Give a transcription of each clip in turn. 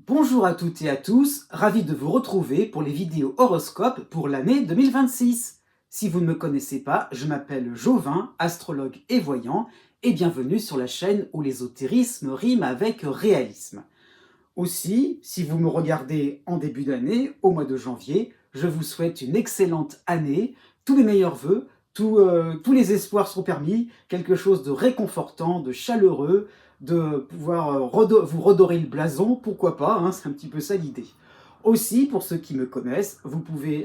Bonjour à toutes et à tous, ravi de vous retrouver pour les vidéos horoscopes pour l'année 2026. Si vous ne me connaissez pas, je m'appelle Jovin, astrologue et voyant, et bienvenue sur la chaîne où l'ésotérisme rime avec réalisme. Aussi, si vous me regardez en début d'année, au mois de janvier, je vous souhaite une excellente année, tous mes meilleurs vœux, tous les espoirs sont permis, quelque chose de réconfortant, de chaleureux, de pouvoir vous redorer le blason, pourquoi pas, hein, c'est un petit peu ça l'idée. Aussi, pour ceux qui me connaissent,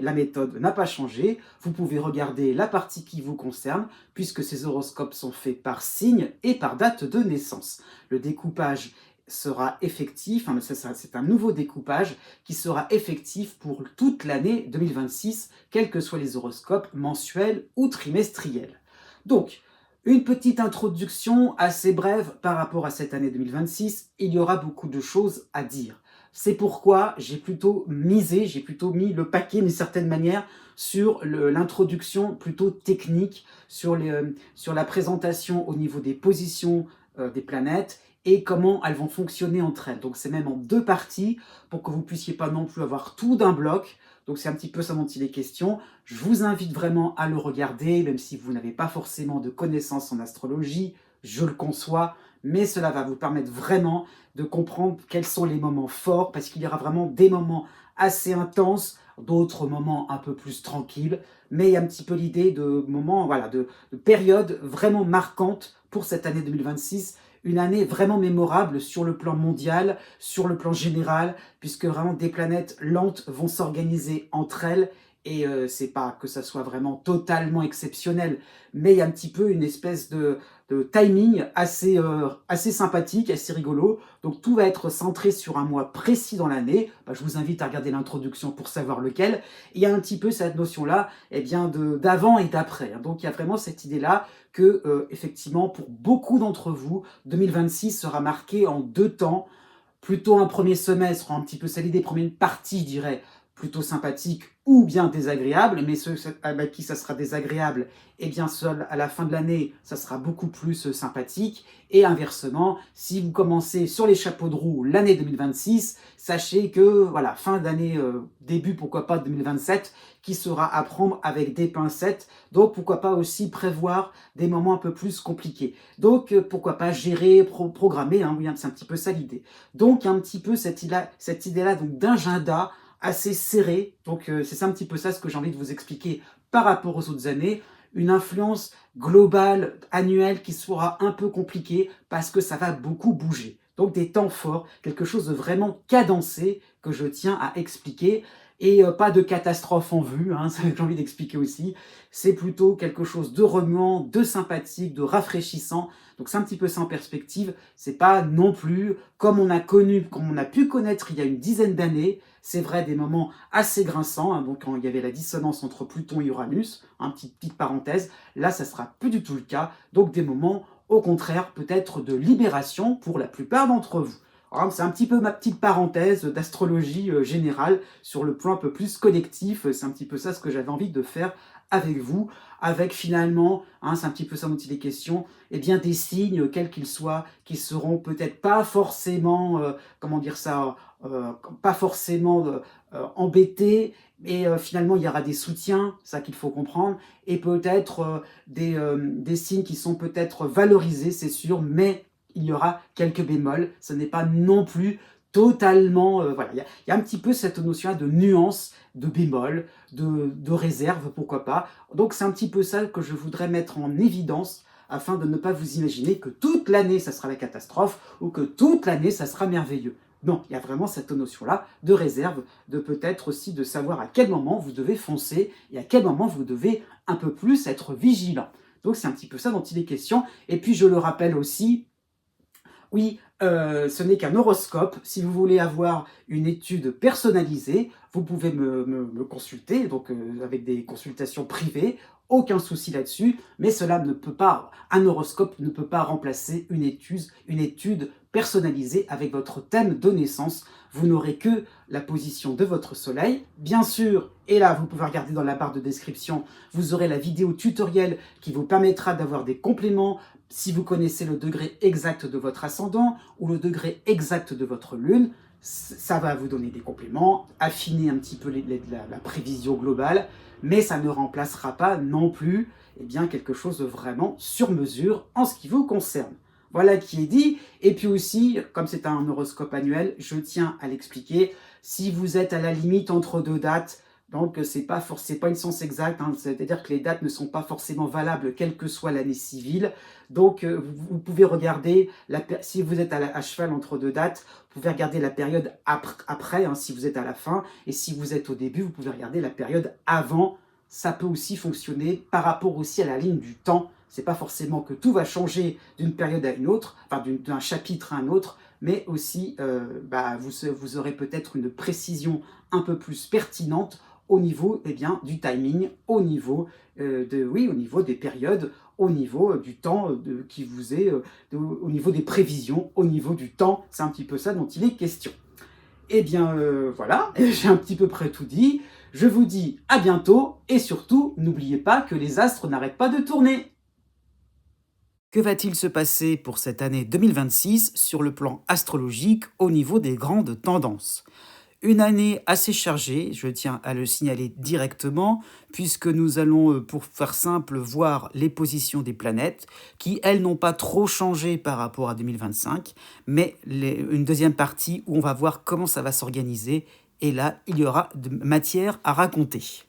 la méthode n'a pas changé, vous pouvez regarder la partie qui vous concerne, puisque ces horoscopes sont faits par signe et par date de naissance. Le découpage sera effectif, hein, c'est un nouveau découpage qui sera effectif pour toute l'année 2026, quels que soient les horoscopes mensuels ou trimestriels. Donc, une petite introduction assez brève par rapport à cette année 2026, il y aura beaucoup de choses à dire. C'est pourquoi j'ai plutôt mis le paquet d'une certaine manière sur l'introduction plutôt technique, sur la présentation au niveau des positions des planètes et comment elles vont fonctionner entre elles. Donc c'est même en deux parties pour que vous puissiez pas non plus avoir tout d'un bloc. Donc c'est un petit peu ça dont il est question. Je vous invite vraiment à le regarder, même si vous n'avez pas forcément de connaissances en astrologie, je le conçois, mais cela va vous permettre vraiment de comprendre quels sont les moments forts, parce qu'il y aura vraiment des moments assez intenses, d'autres moments un peu plus tranquilles, mais il y a un petit peu l'idée de moments, voilà, de périodes vraiment marquantes pour cette année 2026, une année vraiment mémorable sur le plan mondial, sur le plan général, puisque vraiment des planètes lentes vont s'organiser entre elles, et c'est pas que ça soit vraiment totalement exceptionnel, mais il y a un petit peu une espèce de timing assez sympathique, assez rigolo. Donc tout va être centré sur un mois précis dans l'année. Je vous invite à regarder l'introduction pour savoir lequel. Et il y a un petit peu cette notion-là, eh bien, d'avant et d'après. Donc il y a vraiment cette idée-là que, effectivement, pour beaucoup d'entre vous, 2026 sera marqué en deux temps. Plutôt un premier semestre, un petit peu ça l'idée, première partie, je dirais, plutôt sympathique ou bien désagréable, mais ceux avec qui ça sera désagréable, et bien seul à la fin de l'année, ça sera beaucoup plus sympathique. Et inversement, si vous commencez sur les chapeaux de roue l'année 2026, sachez que voilà, fin d'année, début pourquoi pas 2027, qui sera à prendre avec des pincettes. Donc pourquoi pas aussi prévoir des moments un peu plus compliqués. Donc pourquoi pas gérer, programmer, hein, oui, c'est un petit peu ça l'idée. Donc il y a un petit peu cette idée-là donc d'agenda assez serré. Donc c'est ça un petit peu ça ce que j'ai envie de vous expliquer par rapport aux autres années. Une influence globale, annuelle, qui sera un peu compliquée parce que ça va beaucoup bouger. Donc des temps forts, quelque chose de vraiment cadencé que je tiens à expliquer. Et pas de catastrophe en vue, hein, ça j'ai envie d'expliquer aussi. C'est plutôt quelque chose de remuant, de sympathique, de rafraîchissant. Donc c'est un petit peu ça en perspective. C'est pas non plus comme on a pu connaître il y a une dizaine d'années. C'est vrai, des moments assez grinçants, hein, donc quand il y avait la dissonance entre Pluton et Uranus, hein, petite parenthèse, là ça sera plus du tout le cas. Donc des moments, au contraire, peut-être de libération pour la plupart d'entre vous. C'est un petit peu ma petite parenthèse d'astrologie générale sur le plan un peu plus collectif. C'est un petit peu ça ce que j'avais envie de faire avec vous, avec finalement, hein, c'est un petit peu ça dont il est question, eh bien des signes, quels qu'ils soient, qui seront peut-être pas forcément, comment dire ça, pas forcément embêtés, mais finalement il y aura des soutiens, ça qu'il faut comprendre, et peut-être des signes qui sont peut-être valorisés, c'est sûr, mais il y aura quelques bémols, ce n'est pas non plus totalement... voilà, il y a un petit peu cette notion de nuance, de bémol, de réserve, pourquoi pas. Donc c'est un petit peu ça que je voudrais mettre en évidence afin de ne pas vous imaginer que toute l'année ça sera la catastrophe ou que toute l'année ça sera merveilleux. Non, il y a vraiment cette notion-là de réserve, de peut-être aussi de savoir à quel moment vous devez foncer et à quel moment vous devez un peu plus être vigilant. Donc c'est un petit peu ça dont il est question. Et puis je le rappelle aussi, oui, ce n'est qu'un horoscope. Si vous voulez avoir une étude personnalisée, vous pouvez me consulter, donc avec des consultations privées, aucun souci là-dessus, mais un horoscope ne peut pas remplacer une étude personnalisée avec votre thème de naissance. Vous n'aurez que la position de votre soleil, bien sûr, et là vous pouvez regarder dans la barre de description, vous aurez la vidéo tutoriel qui vous permettra d'avoir des compléments si vous connaissez le degré exact de votre ascendant ou le degré exact de votre lune. Ça va vous donner des compléments, affiner un petit peu la prévision globale, mais ça ne remplacera pas non plus quelque chose de vraiment sur mesure en ce qui vous concerne. Voilà qui est dit. Et puis aussi, comme c'est un horoscope annuel, je tiens à l'expliquer, si vous êtes à la limite entre deux dates, donc c'est pas une science exacte, hein, c'est-à-dire que les dates ne sont pas forcément valables quelle que soit l'année civile. Donc vous pouvez regarder, si vous êtes à cheval entre deux dates, vous pouvez regarder la période après, hein, si vous êtes à la fin, et si vous êtes au début, vous pouvez regarder la période avant. Ça peut aussi fonctionner par rapport aussi à la ligne du temps. C'est pas forcément que tout va changer d'une période à une autre, enfin d'un chapitre à un autre, mais aussi vous aurez peut-être une précision un peu plus pertinente au niveau du timing, au niveau, au niveau des périodes, au niveau du temps qui vous est, au niveau des prévisions, au niveau du temps. C'est un petit peu ça dont il est question. Eh bien voilà, j'ai un petit peu près tout dit. Je vous dis à bientôt et surtout, n'oubliez pas que les astres n'arrêtent pas de tourner. Que va-t-il se passer pour cette année 2026 sur le plan astrologique au niveau des grandes tendances? Une année assez chargée, je tiens à le signaler directement, puisque nous allons, pour faire simple, voir les positions des planètes, qui, elles, n'ont pas trop changé par rapport à 2025, mais une deuxième partie où on va voir comment ça va s'organiser, et là, il y aura de matière à raconter.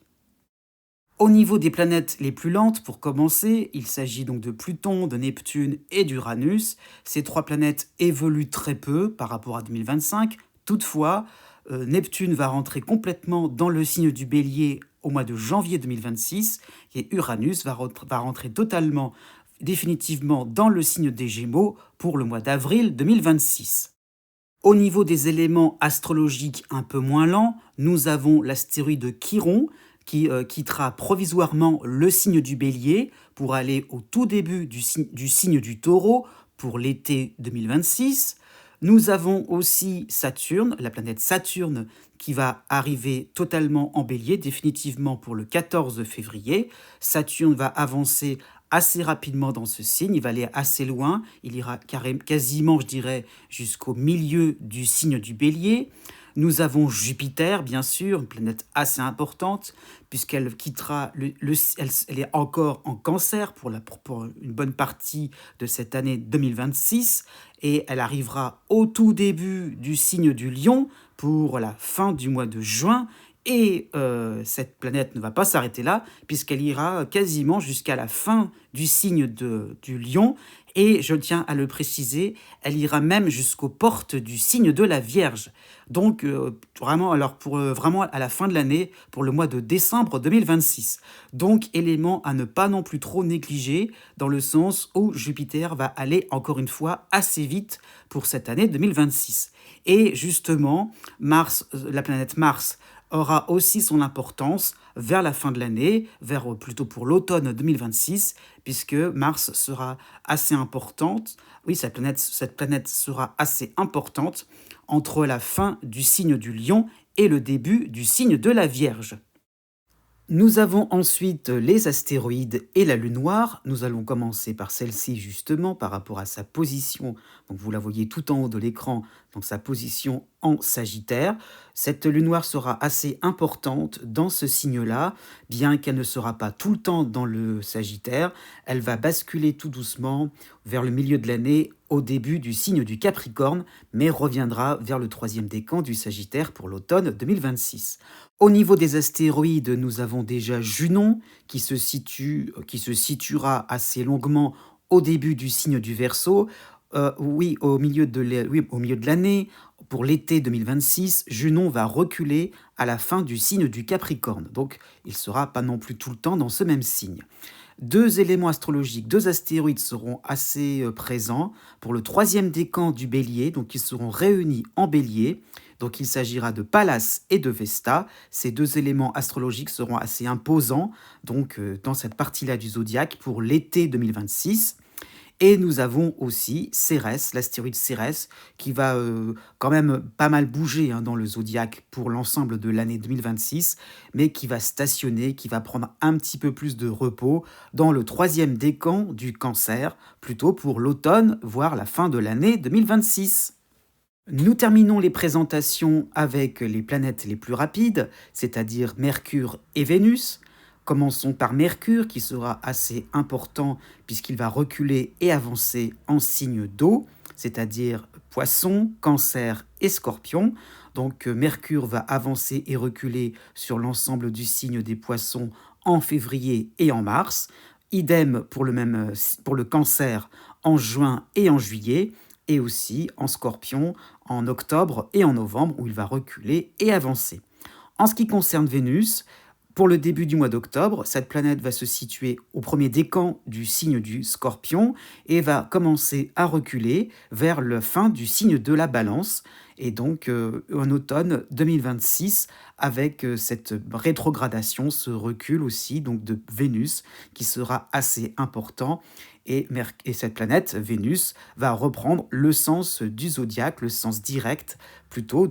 Au niveau des planètes les plus lentes, pour commencer, il s'agit donc de Pluton, de Neptune et d'Uranus. Ces trois planètes évoluent très peu par rapport à 2025. Toutefois, Neptune va rentrer complètement dans le signe du Bélier au mois de janvier 2026 et Uranus va rentrer totalement, définitivement dans le signe des Gémeaux pour le mois d'avril 2026. Au niveau des éléments astrologiques un peu moins lents, nous avons l'astéroïde Chiron qui quittera provisoirement le signe du Bélier pour aller au tout début du signe du Taureau pour l'été 2026. Nous avons aussi Saturne, la planète Saturne, qui va arriver totalement en Bélier, définitivement pour le 14 février. Saturne va avancer assez rapidement dans ce signe, il va aller assez loin, il ira quasiment, je dirais, jusqu'au milieu du signe du Bélier. Nous avons Jupiter, bien sûr, une planète assez importante, puisqu'elle quittera, elle est encore en Cancer pour une bonne partie de cette année 2026, et elle arrivera au tout début du signe du Lion pour la fin du mois de juin. Et cette planète ne va pas s'arrêter là, puisqu'elle ira quasiment jusqu'à la fin du signe du Lion. Et je tiens à le préciser, elle ira même jusqu'aux portes du signe de la Vierge. Donc vraiment, alors vraiment à la fin de l'année, pour le mois de décembre 2026. Donc élément à ne pas non plus trop négliger, dans le sens où Jupiter va aller encore une fois assez vite pour cette année 2026. Et justement, Mars, la planète Mars, aura aussi son importance vers la fin de l'année, plutôt pour l'automne 2026, puisque Mars sera assez importante. Oui, cette planète sera assez importante entre la fin du signe du Lion et le début du signe de la Vierge. Nous avons ensuite les astéroïdes et la Lune noire. Nous allons commencer par celle-ci justement par rapport à sa position. Donc vous la voyez tout en haut de l'écran, donc sa position en Sagittaire. Cette Lune noire sera assez importante dans ce signe-là, bien qu'elle ne sera pas tout le temps dans le Sagittaire. Elle va basculer tout doucement vers le milieu de l'année au début du signe du Capricorne, mais reviendra vers le troisième décan du Sagittaire pour l'automne 2026. Au niveau des astéroïdes, nous avons déjà Junon qui se situera assez longuement au début du signe du Verseau. Au milieu de l'année, pour l'été 2026, Junon va reculer à la fin du signe du Capricorne. Donc, il ne sera pas non plus tout le temps dans ce même signe. Deux éléments astrologiques, deux astéroïdes seront assez présents pour le troisième décan du Bélier, donc ils seront réunis en Bélier. Donc il s'agira de Pallas et de Vesta. Ces deux éléments astrologiques seront assez imposants donc, dans cette partie-là du zodiaque pour l'été 2026. Et nous avons aussi Cérès, l'astéroïde Cérès, qui va quand même pas mal bouger dans le zodiaque pour l'ensemble de l'année 2026, mais qui va stationner, qui va prendre un petit peu plus de repos dans le troisième décan du Cancer, plutôt pour l'automne, voire la fin de l'année 2026. Nous terminons les présentations avec les planètes les plus rapides, c'est-à-dire Mercure et Vénus. Commençons par Mercure qui sera assez important puisqu'il va reculer et avancer en signe d'eau, c'est-à-dire Poisson, Cancer et Scorpion. Donc Mercure va avancer et reculer sur l'ensemble du signe des Poissons en février et en mars. Idem pour le Cancer en juin et en juillet, et aussi en Scorpion en octobre et en novembre où il va reculer et avancer. En ce qui concerne Vénus, pour le début du mois d'octobre, cette planète va se situer au premier décan du signe du Scorpion et va commencer à reculer vers la fin du signe de la Balance, et donc en automne 2026 avec cette rétrogradation, ce recul aussi donc de Vénus qui sera assez important, et cette planète, Vénus, va reprendre le sens du zodiaque, le sens direct, plutôt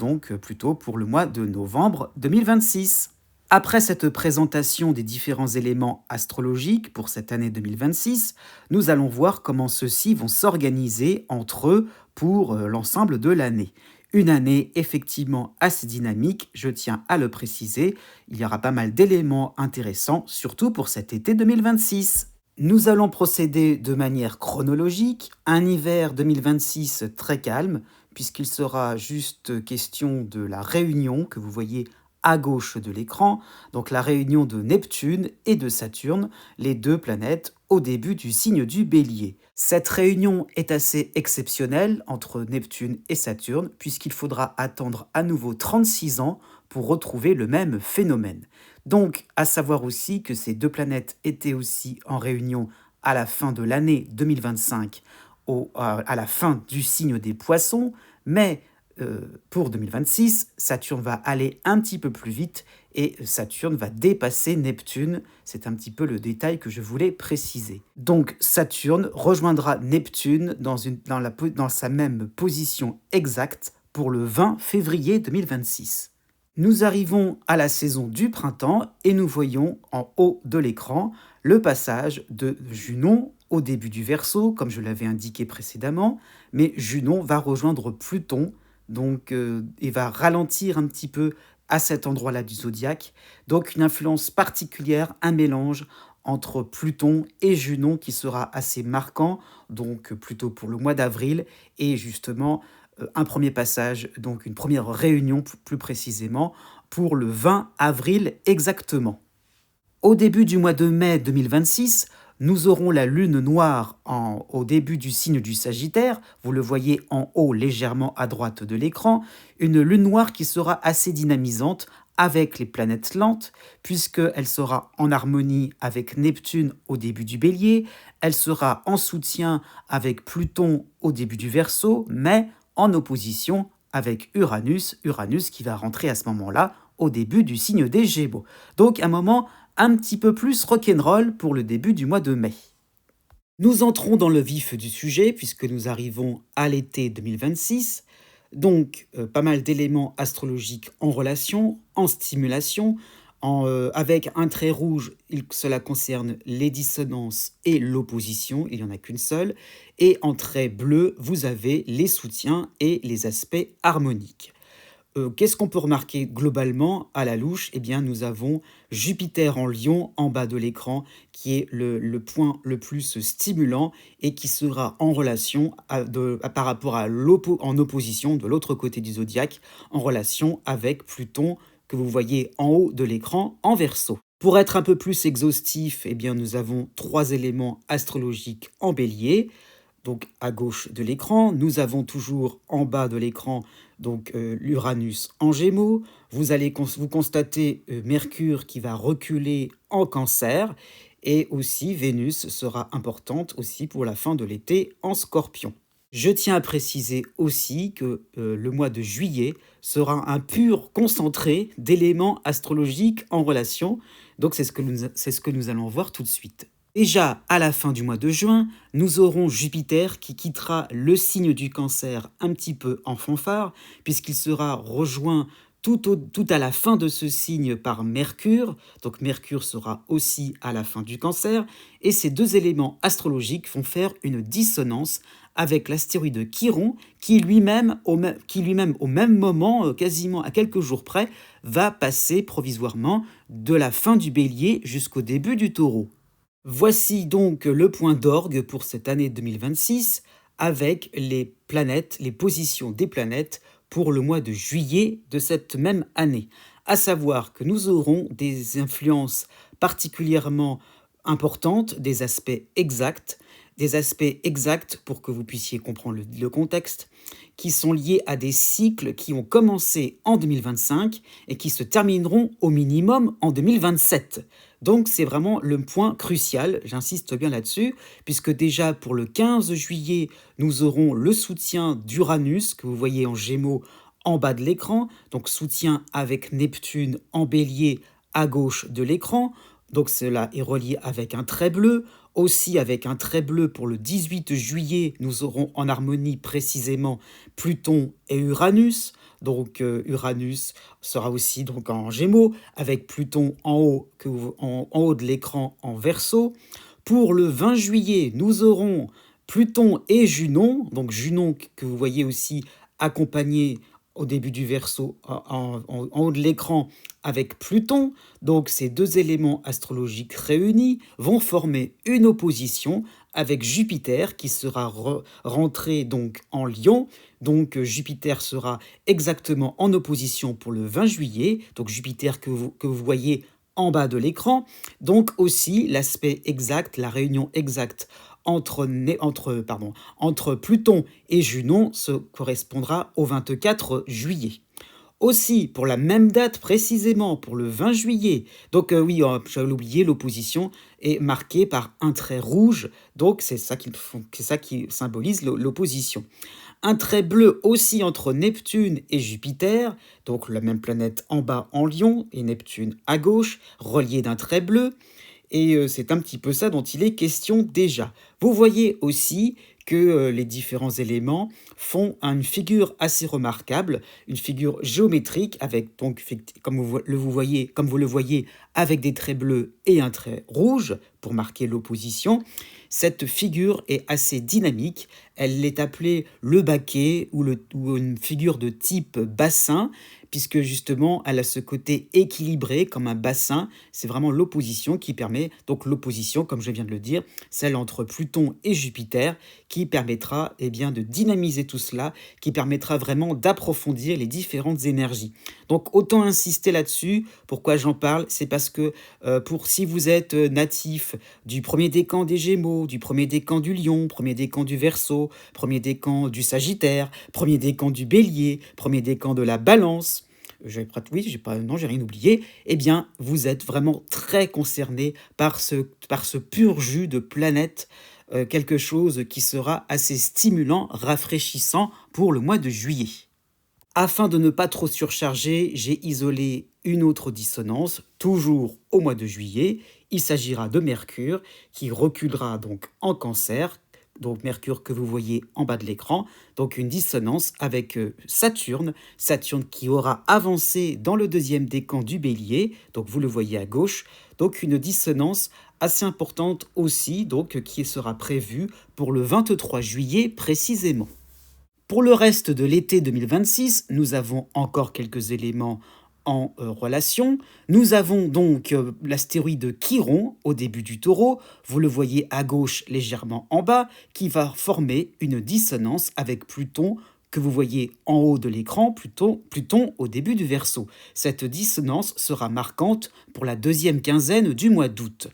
pour le mois de novembre 2026. Après cette présentation des différents éléments astrologiques pour cette année 2026, nous allons voir comment ceux-ci vont s'organiser entre eux pour l'ensemble de l'année. Une année effectivement assez dynamique, je tiens à le préciser, il y aura pas mal d'éléments intéressants, surtout pour cet été 2026. Nous allons procéder de manière chronologique, un hiver 2026 très calme, puisqu'il sera juste question de la réunion que vous voyez à gauche de l'écran, donc la réunion de Neptune et de Saturne, les deux planètes au début du signe du Bélier. Cette réunion est assez exceptionnelle entre Neptune et Saturne, puisqu'il faudra attendre à nouveau 36 ans pour retrouver le même phénomène. Donc, à savoir aussi que ces deux planètes étaient aussi en réunion à la fin de l'année 2025, à la fin du signe des Poissons, mais pour 2026, Saturne va aller un petit peu plus vite et Saturne va dépasser Neptune. C'est un petit peu le détail que je voulais préciser. Donc Saturne rejoindra Neptune dans sa même position exacte pour le 20 février 2026. Nous arrivons à la saison du printemps et nous voyons en haut de l'écran le passage de Junon au début du Verseau, comme je l'avais indiqué précédemment, mais Junon va rejoindre Pluton, donc il va ralentir un petit peu à cet endroit-là du zodiaque. Donc une influence particulière, un mélange entre Pluton et Junon qui sera assez marquant, donc plutôt pour le mois d'avril, et justement un premier passage, donc une première réunion plus précisément, pour le 20 avril exactement. Au début du mois de mai 2026, nous aurons la lune noire au début du signe du Sagittaire, vous le voyez en haut légèrement à droite de l'écran, une lune noire qui sera assez dynamisante avec les planètes lentes, puisqu'elle sera en harmonie avec Neptune au début du Bélier, elle sera en soutien avec Pluton au début du Verseau, mais en opposition avec Uranus, Uranus qui va rentrer à ce moment-là au début du signe des Gémeaux. Donc un moment un petit peu plus rock'n'roll pour le début du mois de mai. Nous entrons dans le vif du sujet puisque nous arrivons à l'été 2026. Donc, pas mal d'éléments astrologiques en relation, en stimulation, avec un trait rouge, cela concerne les dissonances et l'opposition, il n'y en a qu'une seule, et en trait bleu, vous avez les soutiens et les aspects harmoniques. Qu'est-ce qu'on peut remarquer globalement à la louche? Eh bien, nous avons Jupiter en Lion en bas de l'écran, qui est le point le plus stimulant et qui sera en relation par rapport en opposition de l'autre côté du zodiaque, en relation avec Pluton que vous voyez en haut de l'écran en Verseau. Pour être un peu plus exhaustif, eh bien, nous avons 3 éléments astrologiques en Bélier. Donc à gauche de l'écran, nous avons toujours en bas de l'écran donc l'Uranus en Gémeaux. Vous allez vous constater Mercure qui va reculer en Cancer, et aussi Vénus sera importante aussi pour la fin de l'été en Scorpion. Je tiens à préciser aussi que le mois de juillet sera un pur concentré d'éléments astrologiques en relation. Donc c'est ce que nous allons voir tout de suite. Déjà, à la fin du mois de juin, nous aurons Jupiter qui quittera le signe du Cancer un petit peu en fanfare, puisqu'il sera rejoint tout à la fin de ce signe par Mercure. Donc Mercure sera aussi à la fin du Cancer, et ces deux éléments astrologiques vont faire une dissonance avec l'astéroïde Chiron, qui lui-même, au même moment, quasiment à quelques jours près, va passer provisoirement de la fin du Bélier jusqu'au début du Taureau. Voici donc le point d'orgue pour cette année 2026 avec les planètes, les positions des planètes pour le mois de juillet de cette même année. À savoir que nous aurons des influences particulièrement importantes, des aspects exacts pour que vous puissiez comprendre le contexte, qui sont liés à des cycles qui ont commencé en 2025 et qui se termineront au minimum en 2027. Donc c'est vraiment le point crucial, j'insiste bien là-dessus, puisque déjà pour le 15 juillet, nous aurons le soutien d'Uranus, que vous voyez en Gémeaux en bas de l'écran, donc soutien avec Neptune en Bélier à gauche de l'écran, donc cela est relié avec un trait bleu. Aussi avec un trait bleu pour le 18 juillet, nous aurons en harmonie précisément Pluton et Uranus. Donc Uranus sera aussi donc en Gémeaux, avec Pluton en haut, en haut de l'écran en Verseau. Pour le 20 juillet, nous aurons Pluton et Junon, donc Junon que vous voyez aussi accompagné au début du Verseau en haut de l'écran avec Pluton. Donc ces deux éléments astrologiques réunis vont former une opposition avec Jupiter qui sera rentré donc en Lion. Donc Jupiter sera exactement en opposition pour le 20 juillet. Donc Jupiter que vous voyez en bas de l'écran. Donc aussi l'aspect exact, la réunion exacte entre Pluton et Junon se correspondra au 24 juillet. Aussi, pour la même date précisément, pour le 20 juillet, donc oui, j'avais oublié, l'opposition est marquée par un trait rouge, donc c'est ça qui symbolise l'opposition. Un trait bleu aussi entre Neptune et Jupiter, donc la même planète en bas en Lion et Neptune à gauche, relié d'un trait bleu. Et c'est un petit peu ça dont il est question déjà. Vous voyez aussi que les différents éléments font une figure assez remarquable, une figure géométrique avec donc comme vous le voyez avec des traits bleus et un trait rouge pour marquer l'opposition. Cette figure est assez dynamique, elle est appelée le baquet ou une figure de type bassin, puisque justement elle a ce côté équilibré comme un bassin. C'est vraiment l'opposition qui permet, donc l'opposition comme je viens de le dire, celle entre Pluton et Jupiter, qui permettra bien de dynamiser tout cela, qui permettra vraiment d'approfondir les différentes énergies. Donc autant insister là-dessus. Pourquoi j'en parle? C'est parce que si vous êtes natif du premier décan des Gémeaux, du premier décan du Lion, premier décan du Verseau, premier décan du Sagittaire, premier décan du Bélier, premier décan de la Balance, j'ai rien oublié, eh bien, vous êtes vraiment très concerné par ce pur jus de planète, quelque chose qui sera assez stimulant, rafraîchissant pour le mois de juillet. Afin de ne pas trop surcharger, j'ai isolé une autre dissonance, toujours au mois de juillet. Il s'agira de Mercure, qui reculera donc en Cancer, donc Mercure que vous voyez en bas de l'écran, donc une dissonance avec Saturne qui aura avancé dans le deuxième décan du Bélier, donc vous le voyez à gauche, donc une dissonance assez importante aussi, donc qui sera prévue pour le 23 juillet précisément. Pour le reste de l'été 2026, nous avons encore quelques éléments en relation. Nous avons donc l'astéroïde Chiron au début du Taureau, vous le voyez à gauche légèrement en bas, qui va former une dissonance avec Pluton que vous voyez en haut de l'écran, Pluton au début du Verseau. Cette dissonance sera marquante pour la deuxième quinzaine du mois d'août.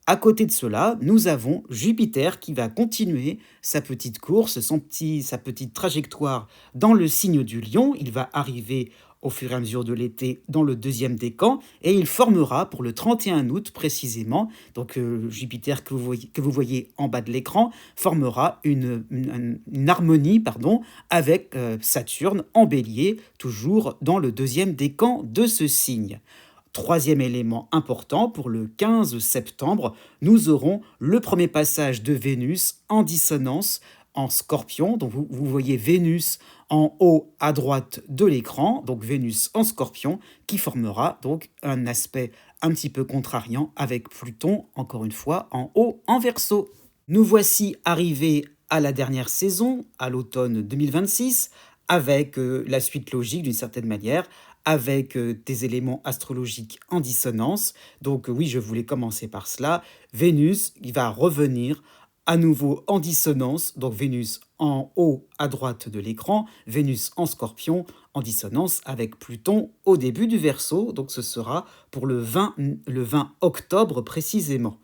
À côté de cela, nous avons Jupiter qui va continuer sa petite course, sa petite trajectoire dans le signe du Lion. Il va arriver au fur et à mesure de l'été dans le deuxième décan et il formera pour le 31 août précisément, donc Jupiter que vous voyez en bas de l'écran, formera une harmonie avec Saturne en Bélier, toujours dans le deuxième décan de ce signe. Troisième élément important, pour le 15 septembre, nous aurons le premier passage de Vénus en dissonance en Scorpion. Donc vous voyez Vénus en haut à droite de l'écran, donc Vénus en Scorpion, qui formera donc un aspect un petit peu contrariant avec Pluton, encore une fois, en haut en Verseau. Nous voici arrivés à la dernière saison, à l'automne 2026, avec la suite logique d'une certaine manière, avec des éléments astrologiques en dissonance. Donc oui, je voulais commencer par cela. Vénus, il va revenir à nouveau en dissonance, donc Vénus en haut à droite de l'écran, Vénus en Scorpion, en dissonance avec Pluton au début du Verseau, donc ce sera pour le 20 octobre précisément.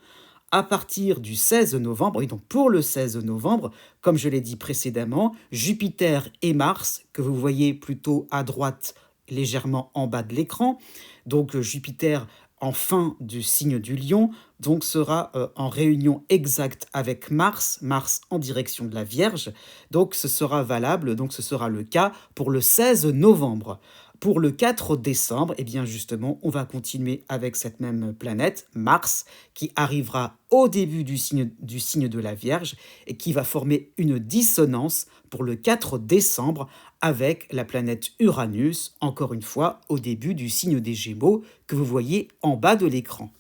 À partir du 16 novembre, et donc pour le 16 novembre, comme je l'ai dit précédemment, Jupiter et Mars, que vous voyez plutôt à droite, légèrement en bas de l'écran, donc Jupiter en fin du signe du Lion, donc sera en réunion exacte avec Mars, Mars en direction de la Vierge, donc ce sera valable, donc ce sera le cas pour le 16 novembre. Pour le 4 décembre, eh bien justement, on va continuer avec cette même planète, Mars, qui arrivera au début du signe de la Vierge et qui va former une dissonance pour le 4 décembre avec la planète Uranus, encore une fois, au début du signe des Gémeaux que vous voyez en bas de l'écran.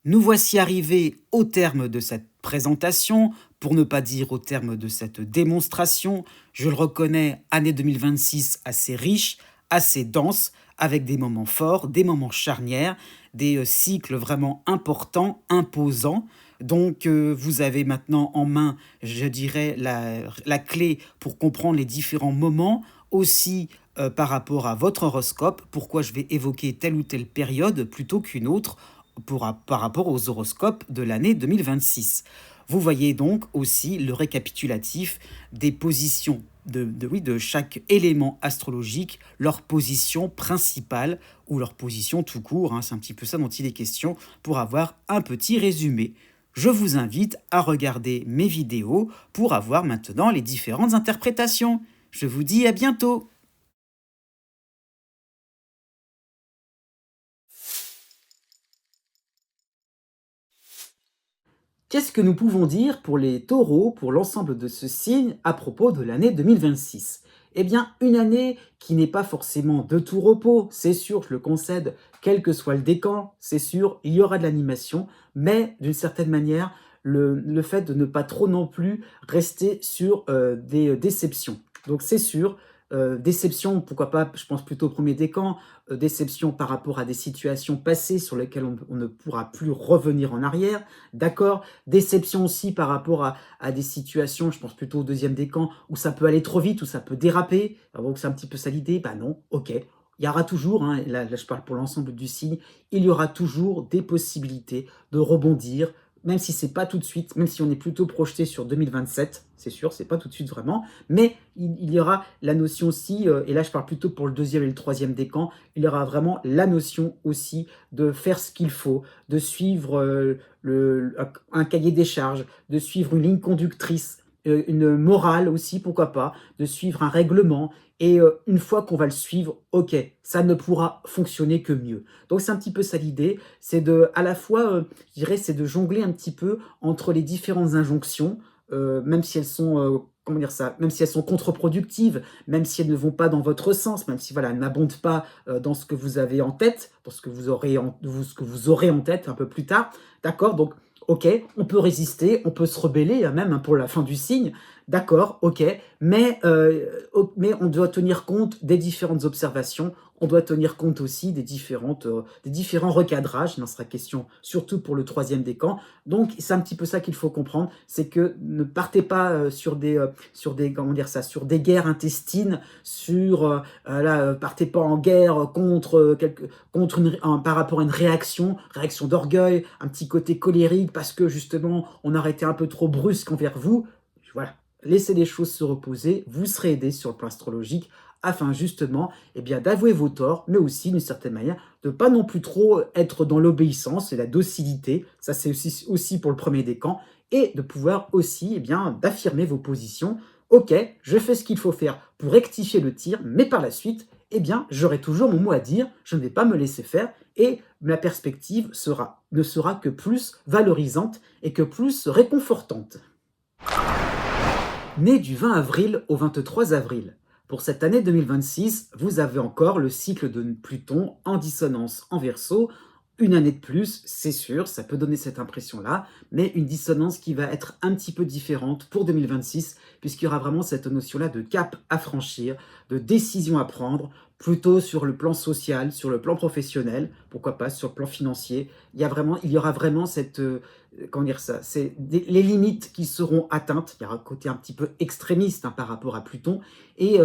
Nous voici arrivés au terme de cette présentation, pour ne pas dire au terme de cette démonstration. Je le reconnais, année 2026 assez riche, assez dense, avec des moments forts, des moments charnières, des cycles vraiment importants, imposants. Donc vous avez maintenant en main, je dirais, la clé pour comprendre les différents moments, aussi par rapport à votre horoscope, pourquoi je vais évoquer telle ou telle période plutôt qu'une autre par rapport aux horoscopes de l'année 2026. Vous voyez donc aussi le récapitulatif des positions de chaque élément astrologique, leur position principale ou leur position tout court, hein, c'est un petit peu ça dont il est question, pour avoir un petit résumé. Je vous invite à regarder mes vidéos pour avoir maintenant les différentes interprétations. Je vous dis à bientôt. Qu'est-ce que nous pouvons dire pour les taureaux, pour l'ensemble de ce signe, à propos de l'année 2026? Eh bien, une année qui n'est pas forcément de tout repos, c'est sûr, je le concède, quel que soit le décan, c'est sûr, il y aura de l'animation, mais d'une certaine manière, le fait de ne pas trop non plus rester sur des déceptions. Donc c'est sûr, déception, pourquoi pas, je pense plutôt au premier décan, déception par rapport à des situations passées sur lesquelles on ne pourra plus revenir en arrière, d'accord. Déception aussi par rapport à des situations, je pense plutôt au deuxième décan, où ça peut aller trop vite, où ça peut déraper. Alors, donc c'est un petit peu ça l'idée. Bah non, ok. Il y aura toujours, hein, là je parle pour l'ensemble du signe, il y aura toujours des possibilités de rebondir, même si c'est pas tout de suite, même si on est plutôt projeté sur 2027, c'est sûr, c'est pas tout de suite vraiment, mais il y aura la notion aussi, et là je parle plutôt pour le deuxième et le troisième décan, il y aura vraiment la notion aussi de faire ce qu'il faut, de suivre un cahier des charges, de suivre une ligne conductrice, une morale aussi, pourquoi pas, de suivre un règlement. Et une fois qu'on va le suivre, ok, ça ne pourra fonctionner que mieux. Donc c'est un petit peu ça l'idée, c'est de, à la fois, je dirais, c'est de jongler un petit peu entre les différentes injonctions, même si elles sont, comment dire ça, même si elles sont contre-productives, même si elles ne vont pas dans votre sens, même si voilà, elles n'abondent pas dans ce que vous avez en tête, dans ce que ce que vous aurez en tête un peu plus tard, d'accord. Donc ok, on peut résister, on peut se rebeller, hein, même hein, pour la fin du signe, d'accord, ok, mais on doit tenir compte des différentes observations, on doit tenir compte aussi des différents recadrages, il en sera question surtout pour le troisième décan. Donc c'est un petit peu ça qu'il faut comprendre, c'est que ne partez pas comment dire ça, sur des guerres intestines, partez pas en guerre par rapport à une réaction d'orgueil, un petit côté colérique parce que justement on aurait été un peu trop brusque envers vous. Voilà, laissez les choses se reposer, vous serez aidé sur le plan astrologique afin justement d'avouer vos torts, mais aussi d'une certaine manière de ne pas non plus trop être dans l'obéissance et la docilité, ça c'est aussi pour le premier décan, et de pouvoir aussi d'affirmer vos positions. Ok, je fais ce qu'il faut faire pour rectifier le tir, mais par la suite, j'aurai toujours mon mot à dire, je ne vais pas me laisser faire, et ma perspective ne sera que plus valorisante et que plus réconfortante. Né du 20 avril au 23 avril. Pour cette année 2026, vous avez encore le cycle de Pluton en dissonance en Verseau une année de plus, c'est sûr, ça peut donner cette impression-là, mais une dissonance qui va être un petit peu différente pour 2026, puisqu'il y aura vraiment cette notion-là de cap à franchir, de décision à prendre, plutôt sur le plan social, sur le plan professionnel, pourquoi pas sur le plan financier. Il y aura vraiment cette, comment dire ça, les limites qui seront atteintes. Il y aura un côté un petit peu extrémiste, hein, par rapport à Pluton. Et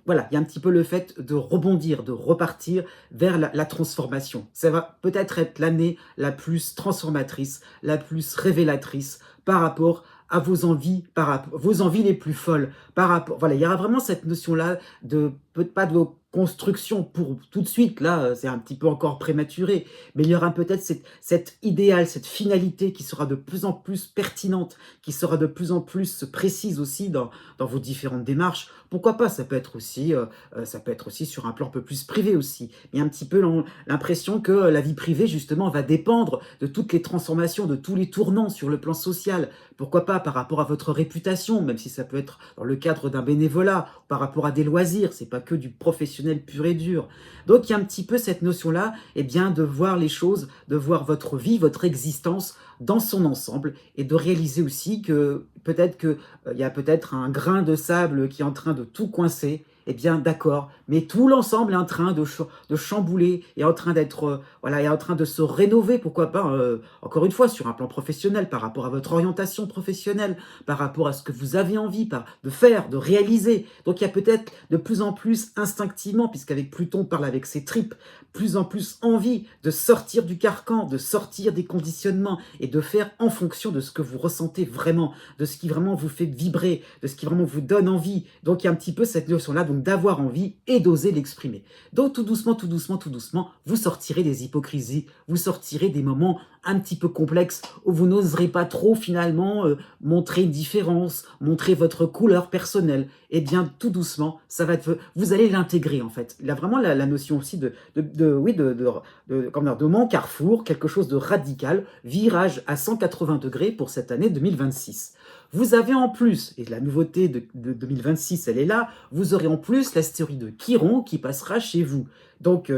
voilà, il y a un petit peu le fait de rebondir, de repartir vers la transformation. Ça va peut-être être l'année la plus transformatrice, la plus révélatrice par rapport à vos envies, vos envies les plus folles. Voilà, il y aura vraiment cette notion-là de, pas de construction pour tout de suite, là, c'est un petit peu encore prématuré, mais il y aura peut-être cet idéal, cette finalité qui sera de plus en plus pertinente, qui sera de plus en plus précise aussi dans vos différentes démarches. Pourquoi pas, ça peut être aussi sur un plan un peu plus privé aussi. Il y a un petit peu l'impression que la vie privée, justement, va dépendre de toutes les transformations, de tous les tournants sur le plan social. Pourquoi pas par rapport à votre réputation, même si ça peut être dans le cadre d'un bénévolat, par rapport à des loisirs, c'est pas que du professionnel pur et dur. Donc il y a un petit peu cette notion-là, eh bien, de voir les choses, de voir votre vie, votre existence dans son ensemble, et de réaliser aussi que peut-être il y a peut-être un grain de sable qui est en train de tout coincer. Eh bien, d'accord, mais tout l'ensemble est en train de chambouler, est en train d'être, voilà, est en train de se rénover, pourquoi pas, encore une fois, sur un plan professionnel, par rapport à votre orientation professionnelle, par rapport à ce que vous avez envie de faire, de réaliser. Donc, il y a peut-être de plus en plus instinctivement, puisqu'avec Pluton, on parle avec ses tripes, plus en plus envie de sortir du carcan, de sortir des conditionnements et de faire en fonction de ce que vous ressentez vraiment, de ce qui vraiment vous fait vibrer, de ce qui vraiment vous donne envie. Donc, il y a un petit peu cette notion-là, donc d'avoir envie et d'oser l'exprimer. Donc, tout doucement, tout doucement, tout doucement, vous sortirez des hypocrisies, vous sortirez des moments un petit peu complexes où vous n'oserez pas trop finalement montrer une différence, montrer votre couleur personnelle. Et bien, tout doucement, ça va être, vous allez l'intégrer en fait. Il y a vraiment la notion aussi comment dire, de mon carrefour, quelque chose de radical, virage à 180 degrés pour cette année 2026. Vous avez en plus, et la nouveauté de 2026, elle est là, vous aurez en plus l'astéroïde de Chiron qui passera chez vous. Donc,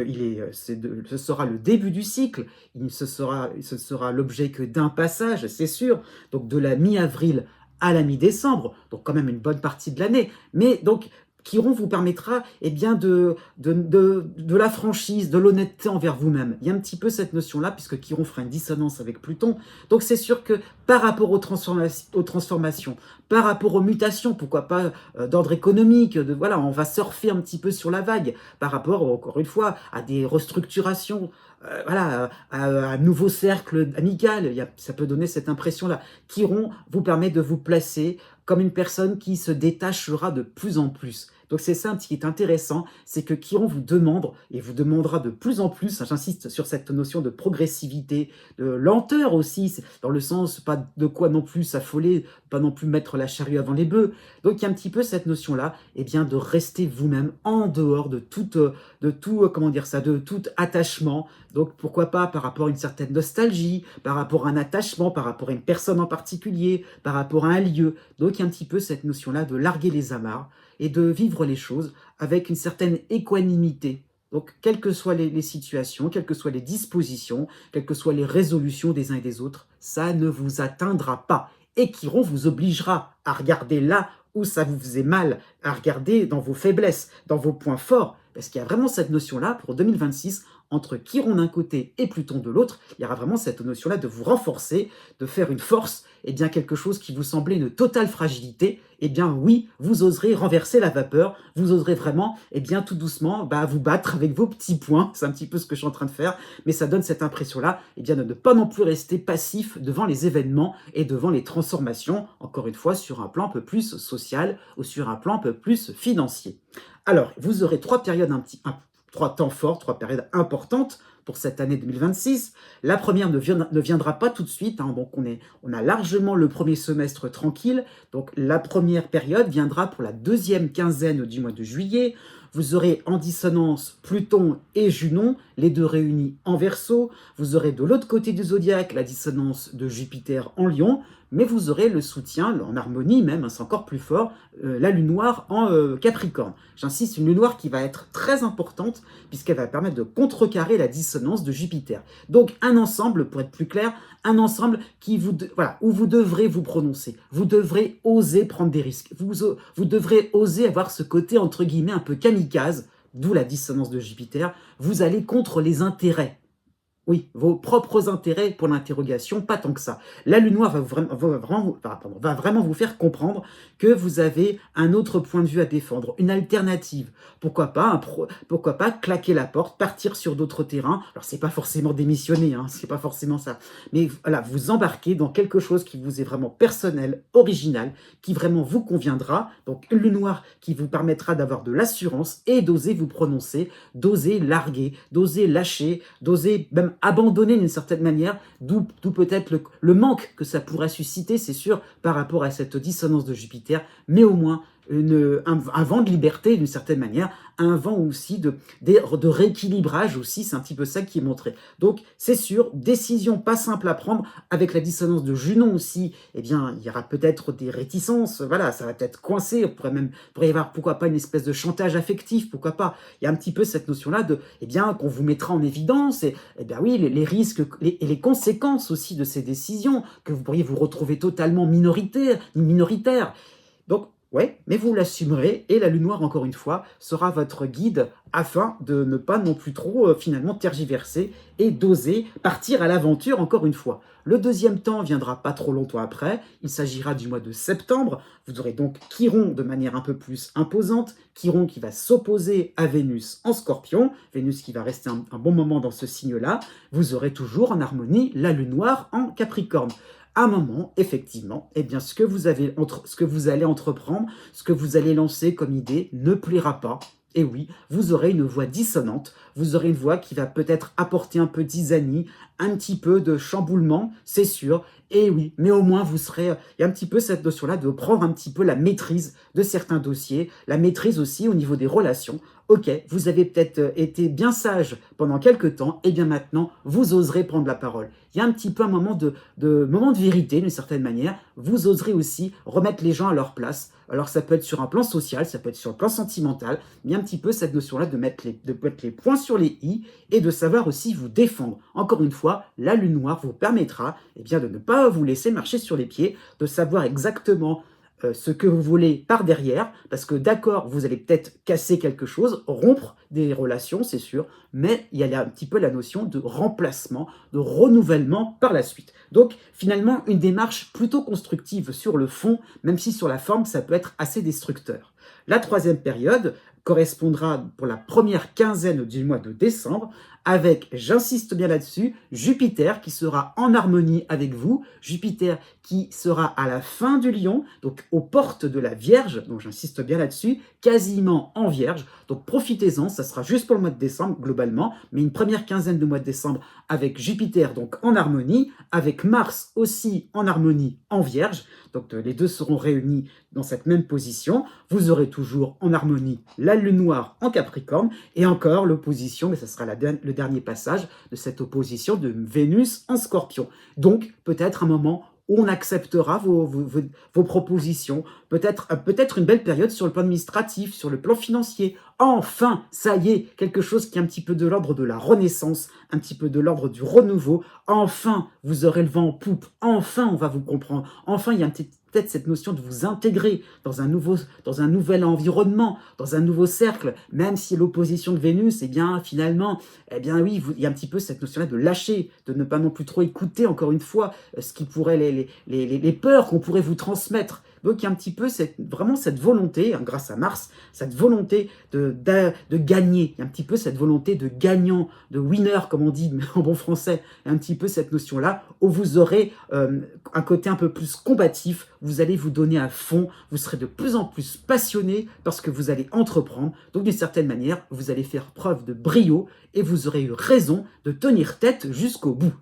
ce sera le début du cycle, ce sera l'objet que d'un passage, c'est sûr, donc de la mi-avril à la mi-décembre, donc quand même une bonne partie de l'année. Mais donc, Chiron vous permettra bien de la franchise, de l'honnêteté envers vous-même. Il y a un petit peu cette notion-là, puisque Chiron fera une dissonance avec Pluton. Donc c'est sûr que par rapport aux transformations, par rapport aux mutations, pourquoi pas d'ordre économique, voilà, on va surfer un petit peu sur la vague, par rapport, encore une fois, à des restructurations, voilà, à un nouveau cercle amical, ça peut donner cette impression-là. Chiron vous permet de vous placer comme une personne qui se détachera de plus en plus. Donc c'est ça qui est intéressant, c'est que Chiron vous demande, et vous demandera de plus en plus, j'insiste sur cette notion de progressivité, de lenteur aussi, dans le sens, pas de quoi non plus s'affoler, pas non plus mettre la charrue avant les bœufs. Donc il y a un petit peu cette notion-là, de rester vous-même en dehors de comment dire ça, de tout attachement. Donc pourquoi pas par rapport à une certaine nostalgie, par rapport à un attachement, par rapport à une personne en particulier, par rapport à un lieu. Donc il y a un petit peu cette notion-là de larguer les amarres et de vivre les choses avec une certaine équanimité. Donc, quelles que soient les situations, quelles que soient les dispositions, quelles que soient les résolutions des uns et des autres, ça ne vous atteindra pas. Et Chiron vous obligera à regarder là où ça vous faisait mal, à regarder dans vos faiblesses, dans vos points forts, parce qu'il y a vraiment cette notion-là pour 2026, entre Chiron d'un côté et Pluton de l'autre, il y aura vraiment cette notion-là de vous renforcer, de faire une force, quelque chose qui vous semblait une totale fragilité, oui, vous oserez renverser la vapeur, vous oserez vraiment, tout doucement, vous battre avec vos petits poings, c'est un petit peu ce que je suis en train de faire, mais ça donne cette impression-là, de ne pas non plus rester passif devant les événements et devant les transformations, encore une fois, sur un plan un peu plus social ou sur un plan un peu plus financier. Alors, vous aurez trois périodes trois temps forts, trois périodes importantes pour cette année 2026. La première ne viendra pas tout de suite, hein, donc on a largement le premier semestre tranquille. Donc la première période viendra pour la deuxième quinzaine du mois de juillet. Vous aurez en dissonance Pluton et Junon, les deux réunis en Verseau. Vous aurez de l'autre côté du zodiaque la dissonance de Jupiter en Lion, mais vous aurez le soutien, en harmonie même, c'est encore plus fort, la lune noire en Capricorne. J'insiste, une lune noire qui va être très importante, puisqu'elle va permettre de contrecarrer la dissonance dissonance de Jupiter. Donc un ensemble, pour être plus clair, un ensemble voilà, où vous devrez vous prononcer, vous devrez oser prendre des risques, vous devrez oser avoir ce côté entre guillemets un peu kamikaze, d'où la dissonance de Jupiter, vous allez contre les intérêts. Oui, vos propres intérêts pour l'interrogation, pas tant que ça. La lune noire va vraiment vous faire comprendre que vous avez un autre point de vue à défendre, une alternative. Pourquoi pas claquer la porte, partir sur d'autres terrains. Alors, c'est pas forcément démissionner, hein, c'est pas forcément ça. Mais voilà, vous embarquez dans quelque chose qui vous est vraiment personnel, original, qui vraiment vous conviendra. Donc, une lune noire qui vous permettra d'avoir de l'assurance et d'oser vous prononcer, d'oser larguer, d'oser lâcher, d'oser même abandonner d'une certaine manière, d'où peut-être le manque que ça pourrait susciter, c'est sûr, par rapport à cette dissonance de Jupiter, mais au moins un vent de liberté d'une certaine manière, un vent aussi de rééquilibrage aussi, c'est un petit peu ça qui est montré. Donc c'est sûr, décision pas simple à prendre, avec la dissonance de Junon aussi, eh bien il y aura peut-être des réticences, voilà, ça va peut-être coincer, pourrait y avoir pourquoi pas une espèce de chantage affectif, pourquoi pas, il y a un petit peu cette notion-là de, eh bien qu'on vous mettra en évidence, et eh bien oui, les risques et les conséquences aussi de ces décisions, que vous pourriez vous retrouver totalement minoritaire. Donc, ouais, mais vous l'assumerez, et la lune noire, encore une fois, sera votre guide afin de ne pas non plus trop, finalement, tergiverser et d'oser partir à l'aventure, encore une fois. Le deuxième temps viendra pas trop longtemps après, il s'agira du mois de septembre. Vous aurez donc Chiron de manière un peu plus imposante, Chiron qui va s'opposer à Vénus en Scorpion, Vénus qui va rester un bon moment dans ce signe-là. Vous aurez toujours en harmonie la lune noire en Capricorne. À un moment, effectivement, eh bien, ce que vous allez entreprendre, ce que vous allez lancer comme idée ne plaira pas. Et oui, vous aurez une voix dissonante, vous aurez une voix qui va peut-être apporter un peu d'isanie, un petit peu de chamboulement, c'est sûr. Et oui, mais au moins il y a un petit peu cette notion-là de prendre un petit peu la maîtrise de certains dossiers, la maîtrise aussi au niveau des relations. Ok, vous avez peut-être été bien sage pendant quelques temps, et bien maintenant, vous oserez prendre la parole. Il y a un petit peu un moment moment de vérité, d'une certaine manière. Vous oserez aussi remettre les gens à leur place. Alors ça peut être sur un plan social, ça peut être sur le plan sentimental, mais un petit peu cette notion-là de mettre les points sur les i et de savoir aussi vous défendre. Encore une fois, la lune noire vous permettra eh bien, de ne pas vous laisser marcher sur les pieds, de savoir exactement ce que vous voulez par derrière, parce que d'accord, vous allez peut-être casser quelque chose, rompre des relations, c'est sûr, mais il y a un petit peu la notion de remplacement, de renouvellement par la suite. Donc finalement, une démarche plutôt constructive sur le fond, même si sur la forme, ça peut être assez destructeur. La troisième période correspondra pour la première quinzaine du mois de décembre, avec, j'insiste bien là-dessus, Jupiter qui sera en harmonie avec vous, Jupiter qui sera à la fin du Lion, donc aux portes de la Vierge, donc j'insiste bien là-dessus, quasiment en Vierge, donc profitez-en, ça sera juste pour le mois de décembre globalement, mais une première quinzaine de mois de décembre avec Jupiter donc en harmonie, avec Mars aussi en harmonie en Vierge, donc les deux seront réunis dans cette même position, vous aurez toujours en harmonie la Lune noire en Capricorne, et encore l'opposition, mais ça sera le dernier passage de cette opposition de Vénus en Scorpion. Donc peut-être un moment où on acceptera vos propositions, peut-être une belle période sur le plan administratif, sur le plan financier. Enfin, ça y est, quelque chose qui est un petit peu de l'ordre de la renaissance, un petit peu de l'ordre du renouveau. Enfin, vous aurez le vent en poupe. Enfin, on va vous comprendre. Enfin, il y a peut-être cette notion de vous intégrer dans un nouvel environnement, dans un nouveau cercle, même si l'opposition de Vénus, eh bien, finalement, eh bien oui, il y a un petit peu cette notion-là de lâcher, de ne pas non plus trop écouter, encore une fois, ce qui pourrait, les peurs qu'on pourrait vous transmettre. Donc il y a un petit peu vraiment cette volonté, hein, grâce à Mars, cette volonté de gagner. Il y a un petit peu cette volonté de gagnant, de winner, comme on dit en bon français. Il y a un petit peu cette notion-là où vous aurez un côté un peu plus combatif, vous allez vous donner à fond, vous serez de plus en plus passionné parce que vous allez entreprendre. Donc d'une certaine manière, vous allez faire preuve de brio et vous aurez eu raison de tenir tête jusqu'au bout.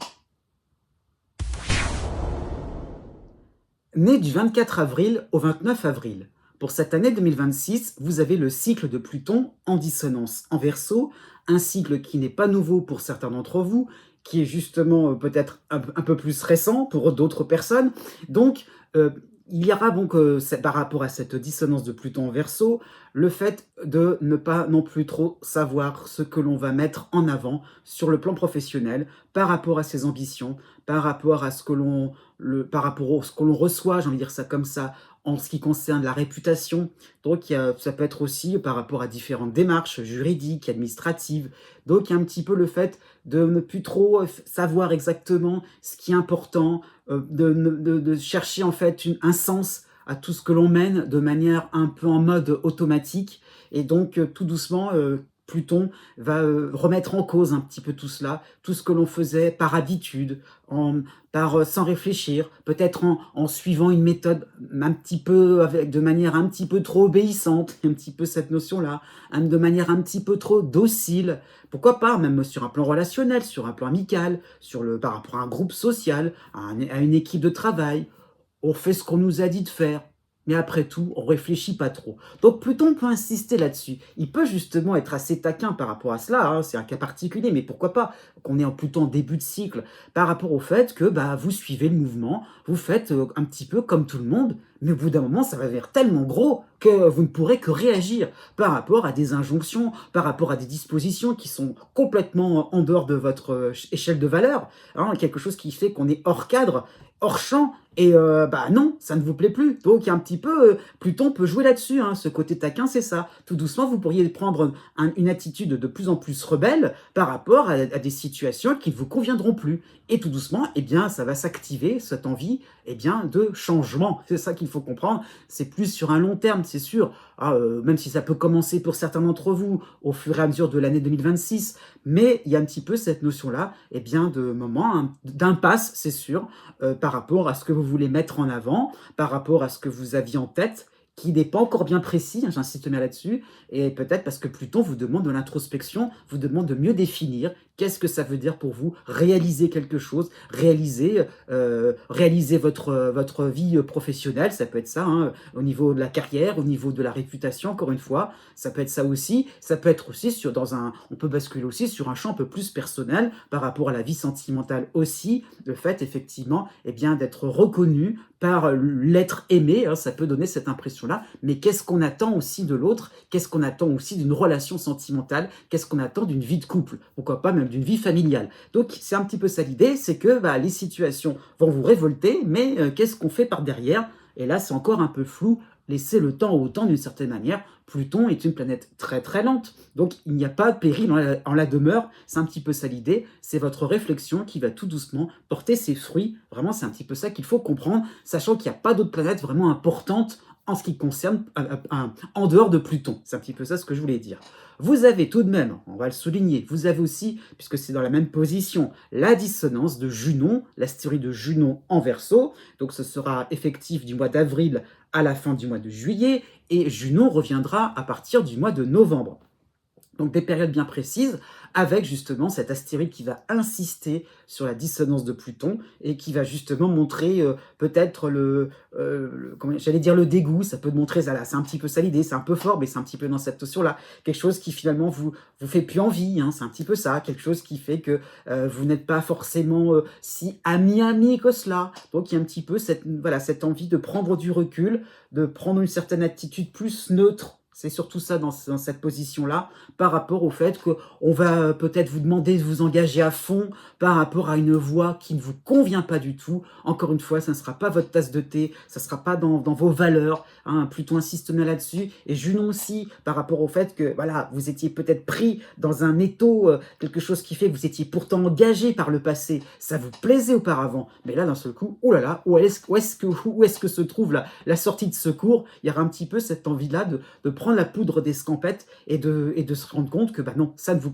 Né du 24 avril au 29 avril. Pour cette année 2026, vous avez le cycle de Pluton en dissonance en Verseau, un cycle qui n'est pas nouveau pour certains d'entre vous, qui est justement peut-être un peu plus récent pour d'autres personnes. Donc, il y aura donc, par rapport à cette dissonance de Pluton en Verseau, le fait de ne pas non plus trop savoir ce que l'on va mettre en avant sur le plan professionnel, par rapport à ses ambitions, par rapport à ce que l'on par rapport au ce que l'on reçoit, j'ai envie de dire ça comme ça, en ce qui concerne la réputation. Donc ça peut être aussi par rapport à différentes démarches juridiques, administratives. Donc il y a un petit peu le fait de ne plus trop, savoir exactement ce qui est important, de chercher en fait un sens à tout ce que l'on mène de manière un peu en mode automatique. Et donc, tout doucement, Pluton va remettre en cause un petit peu tout cela, tout ce que l'on faisait par habitude, sans réfléchir, peut-être en suivant une méthode un petit peu, de manière un petit peu trop obéissante, un petit peu cette notion-là, de manière un petit peu trop docile. Pourquoi pas, même sur un plan relationnel, sur un plan amical, par rapport à un groupe social, à une équipe de travail. On fait ce qu'on nous a dit de faire, mais après tout, on réfléchit pas trop. Donc Pluton peut insister là-dessus. Il peut justement être assez taquin par rapport à cela, hein, c'est un cas particulier, mais pourquoi pas qu'on est plutôt en début de cycle, par rapport au fait que vous suivez le mouvement, vous faites un petit peu comme tout le monde, mais au bout d'un moment, ça va devenir tellement gros que vous ne pourrez que réagir par rapport à des injonctions, par rapport à des dispositions qui sont complètement en dehors de votre échelle de valeur, hein, quelque chose qui fait qu'on est hors cadre, hors champ, et non, ça ne vous plaît plus. Donc, il y a un petit peu, Pluton peut jouer là-dessus, hein, ce côté taquin, c'est ça. Tout doucement, vous pourriez prendre une attitude de plus en plus rebelle par rapport à des situations qui ne vous conviendront plus. Et tout doucement, eh bien, ça va s'activer, cette envie, eh bien, de changement. C'est ça qu'il faut comprendre. C'est plus sur un long terme, c'est sûr. Même si ça peut commencer pour certains d'entre vous au fur et à mesure de l'année 2026, mais il y a un petit peu cette notion-là, eh bien, de moment, hein, d'impasse, c'est sûr, par rapport à ce que vous voulez mettre en avant, par rapport à ce que vous aviez en tête, qui n'est pas encore bien précis, hein, j'insiste bien là-dessus, et peut-être parce que Pluton vous demande de l'introspection, vous demande de mieux définir qu'est-ce que ça veut dire pour vous, réaliser quelque chose, réaliser votre vie professionnelle, ça peut être ça, hein, au niveau de la carrière, au niveau de la réputation, encore une fois, ça peut être ça aussi, ça peut être aussi on peut basculer aussi sur un champ un peu plus personnel, par rapport à la vie sentimentale aussi, le fait effectivement, eh bien, d'être reconnu par l'être aimé, hein, ça peut donner cette impression-là, mais qu'est-ce qu'on attend aussi de l'autre? Qu'est-ce qu'on attend aussi d'une relation sentimentale? Qu'est-ce qu'on attend d'une vie de couple? Pourquoi pas même d'une vie familiale? Donc c'est un petit peu ça l'idée, c'est que les situations vont vous révolter, mais qu'est-ce qu'on fait par derrière? Et là, c'est encore un peu flou. Laissez le temps au temps d'une certaine manière. Pluton est une planète très très lente, donc il n'y a pas de péril en la demeure, c'est un petit peu ça l'idée, c'est votre réflexion qui va tout doucement porter ses fruits, vraiment c'est un petit peu ça qu'il faut comprendre, sachant qu'il n'y a pas d'autres planètes vraiment importantes en ce qui concerne, en dehors de Pluton, c'est un petit peu ça ce que je voulais dire. Vous avez tout de même, on va le souligner, vous avez aussi, puisque c'est dans la même position, la dissonance de Junon, l'astéroïde de Junon en Verseau, donc ce sera effectif du mois d'avril à la fin du mois de juillet, et Junon reviendra à partir du mois de novembre. Donc des périodes bien précises, avec justement cet astéroïde qui va insister sur la dissonance de Pluton et qui va justement montrer peut-être j'allais dire le dégoût, ça peut montrer, ça, c'est un petit peu ça l'idée, c'est un peu fort, mais c'est un petit peu dans cette notion-là, quelque chose qui finalement vous fait plus envie, hein, c'est un petit peu ça, quelque chose qui fait que vous n'êtes pas forcément si ami que cela, donc il y a un petit peu cette envie de prendre du recul, de prendre une certaine attitude plus neutre. C'est surtout ça dans cette position-là, par rapport au fait qu'on va peut-être vous demander de vous engager à fond par rapport à une voie qui ne vous convient pas du tout. Encore une fois, ça ne sera pas votre tasse de thé, ça ne sera pas dans vos valeurs, hein, Pluton insiste bien là-dessus. Et Junon aussi, par rapport au fait que vous étiez peut-être pris dans un étau, quelque chose qui fait que vous étiez pourtant engagé par le passé, ça vous plaisait auparavant, mais là, d'un seul coup, oh là là, où est-ce que se trouve la sortie de secours? Il y aura un petit peu cette envie-là de prendre la poudre d'escampette et de se rendre compte que non, ça ne vous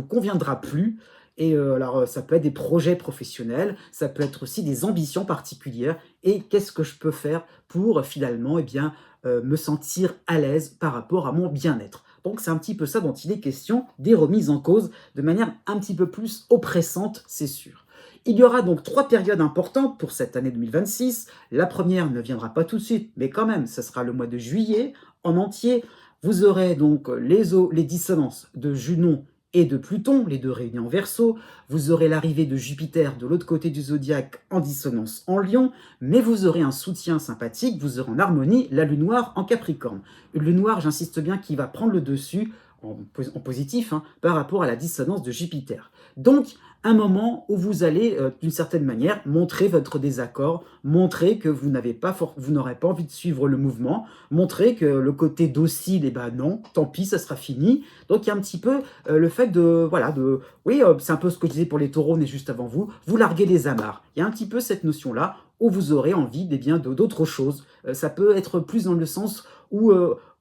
conviendra plus. Et alors, ça peut être des projets professionnels, ça peut être aussi des ambitions particulières. Et qu'est-ce que je peux faire pour finalement me sentir à l'aise par rapport à mon bien-être? Donc c'est un petit peu ça dont il est question, des remises en cause de manière un petit peu plus oppressante, c'est sûr. Il y aura donc 3 périodes importantes pour cette année 2026. La première ne viendra pas tout de suite, mais quand même, ce sera le mois de juillet en entier. Vous aurez donc les dissonances de Junon et de Pluton, les deux réunis en Verseau. Vous aurez l'arrivée de Jupiter de l'autre côté du zodiaque en dissonance en Lion, mais vous aurez un soutien sympathique, vous aurez en harmonie la Lune noire en Capricorne. Une Lune noire, j'insiste bien, qui va prendre le dessus en positif par rapport à la dissonance de Jupiter. Donc, un moment où vous allez, d'une certaine manière, montrer votre désaccord, montrer que vous n'aurez pas envie de suivre le mouvement, montrer que le côté docile, eh ben non, tant pis, ça sera fini. Donc, il y a un petit peu le fait oui, c'est un peu ce que je disais pour les taureaux, mais juste avant vous larguez les amarres. Il y a un petit peu cette notion-là où vous aurez envie d'autre chose. Ça peut être plus dans le sens où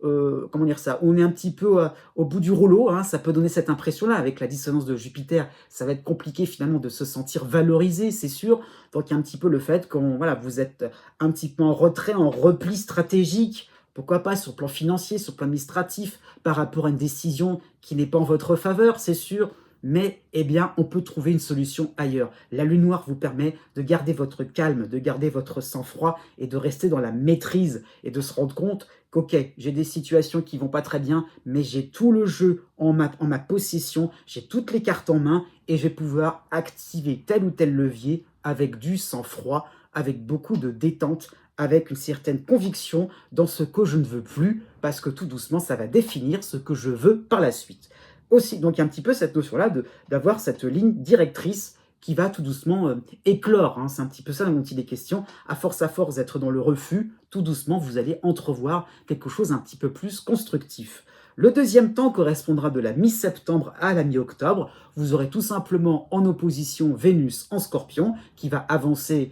comment dire ça, on est un petit peu au bout du rouleau, ça peut donner cette impression-là. Avec la dissonance de Jupiter, ça va être compliqué finalement de se sentir valorisé, c'est sûr. Donc il y a un petit peu le fait que vous êtes un petit peu en retrait, en repli stratégique, pourquoi pas sur le plan financier, sur le plan administratif, par rapport à une décision qui n'est pas en votre faveur, c'est sûr. Mais eh bien, on peut trouver une solution ailleurs. La lune noire vous permet de garder votre calme, de garder votre sang-froid et de rester dans la maîtrise et de se rendre compte qu'ok, j'ai des situations qui vont pas très bien, mais j'ai tout le jeu en ma possession, j'ai toutes les cartes en main et je vais pouvoir activer tel ou tel levier avec du sang-froid, avec beaucoup de détente, avec une certaine conviction dans ce que je ne veux plus, parce que tout doucement, ça va définir ce que je veux par la suite. Aussi, donc il y a un petit peu cette notion-là d'avoir cette ligne directrice qui va tout doucement éclore. C'est un petit peu ça dont il est question. À force d'être dans le refus, tout doucement, vous allez entrevoir quelque chose un petit peu plus constructif. Le deuxième temps correspondra de la mi-septembre à la mi-octobre. Vous aurez tout simplement en opposition Vénus en Scorpion qui va avancer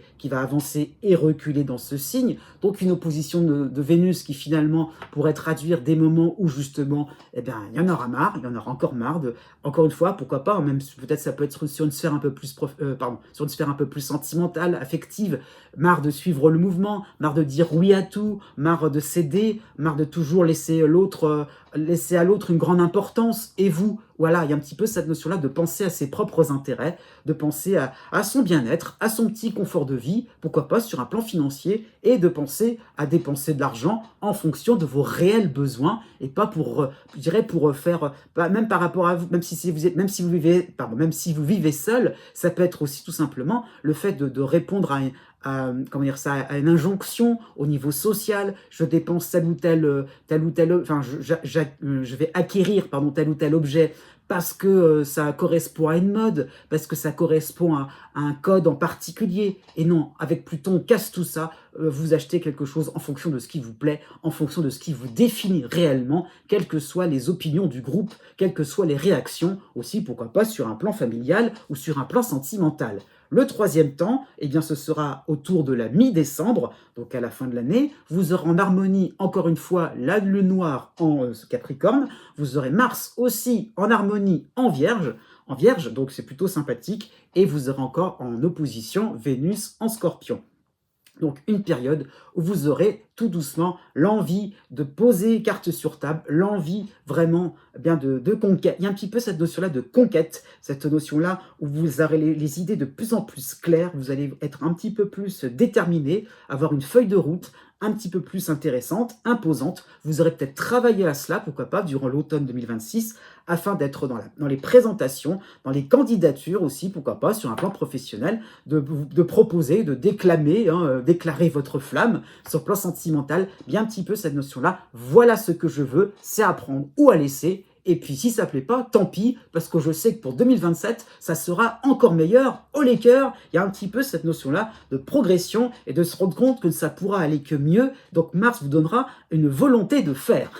et reculer dans ce signe. Donc une opposition de Vénus qui finalement pourrait traduire des moments où justement, eh bien, il y en aura marre, il y en aura encore marre. Encore une fois, pourquoi pas, même peut-être ça peut être sur une sphère un peu plus sur une sphère un peu plus sentimentale, affective, marre de suivre le mouvement, marre de dire oui à tout, marre de céder, marre de toujours laisser à l'autre une grande importance, et vous, voilà, il y a un petit peu cette notion-là de penser à ses propres intérêts, de penser à son bien-être, à son petit confort de vie, pourquoi pas sur un plan financier, et de penser à dépenser de l'argent en fonction de vos réels besoins, et pas pour, je dirais, pour faire, même par rapport à vous, même si vous vivez seul, ça peut être aussi tout simplement le fait de répondre comment dire ça, à une injonction au niveau social, je dépense enfin, je vais acquérir tel ou tel objet parce que ça correspond à une mode, parce que ça correspond à un code en particulier. Et non, avec Pluton, on casse tout ça, vous achetez quelque chose en fonction de ce qui vous plaît, en fonction de ce qui vous définit réellement, quelles que soient les opinions du groupe, quelles que soient les réactions, aussi pourquoi pas sur un plan familial ou sur un plan sentimental. Le troisième temps, eh bien, ce sera autour de la mi-décembre, donc à la fin de l'année. Vous aurez en harmonie, encore une fois, la lune noire en Capricorne. Vous aurez Mars aussi en harmonie en Vierge, donc c'est plutôt sympathique. Et vous aurez encore en opposition Vénus en Scorpion. Donc une période où vous aurez tout doucement l'envie de poser carte sur table, l'envie vraiment de conquête. Il y a un petit peu cette notion-là de conquête, cette notion-là où vous aurez les idées de plus en plus claires, vous allez être un petit peu plus déterminé, avoir une feuille de route un petit peu plus intéressante, imposante. Vous aurez peut-être travaillé à cela, pourquoi pas, durant l'automne 2026, afin d'être dans les présentations, dans les candidatures aussi, pourquoi pas, sur un plan professionnel, de proposer, de déclamer, déclarer votre flamme sur le plan sentimental, bien un petit peu cette notion-là. Voilà ce que je veux, c'est à prendre ou à laisser. Et puis si ça ne plaît pas, tant pis, parce que je sais que pour 2027, ça sera encore meilleur. Au les cœurs, il y a un petit peu cette notion-là de progression et de se rendre compte que ça pourra aller que mieux. Donc Mars vous donnera une volonté de faire.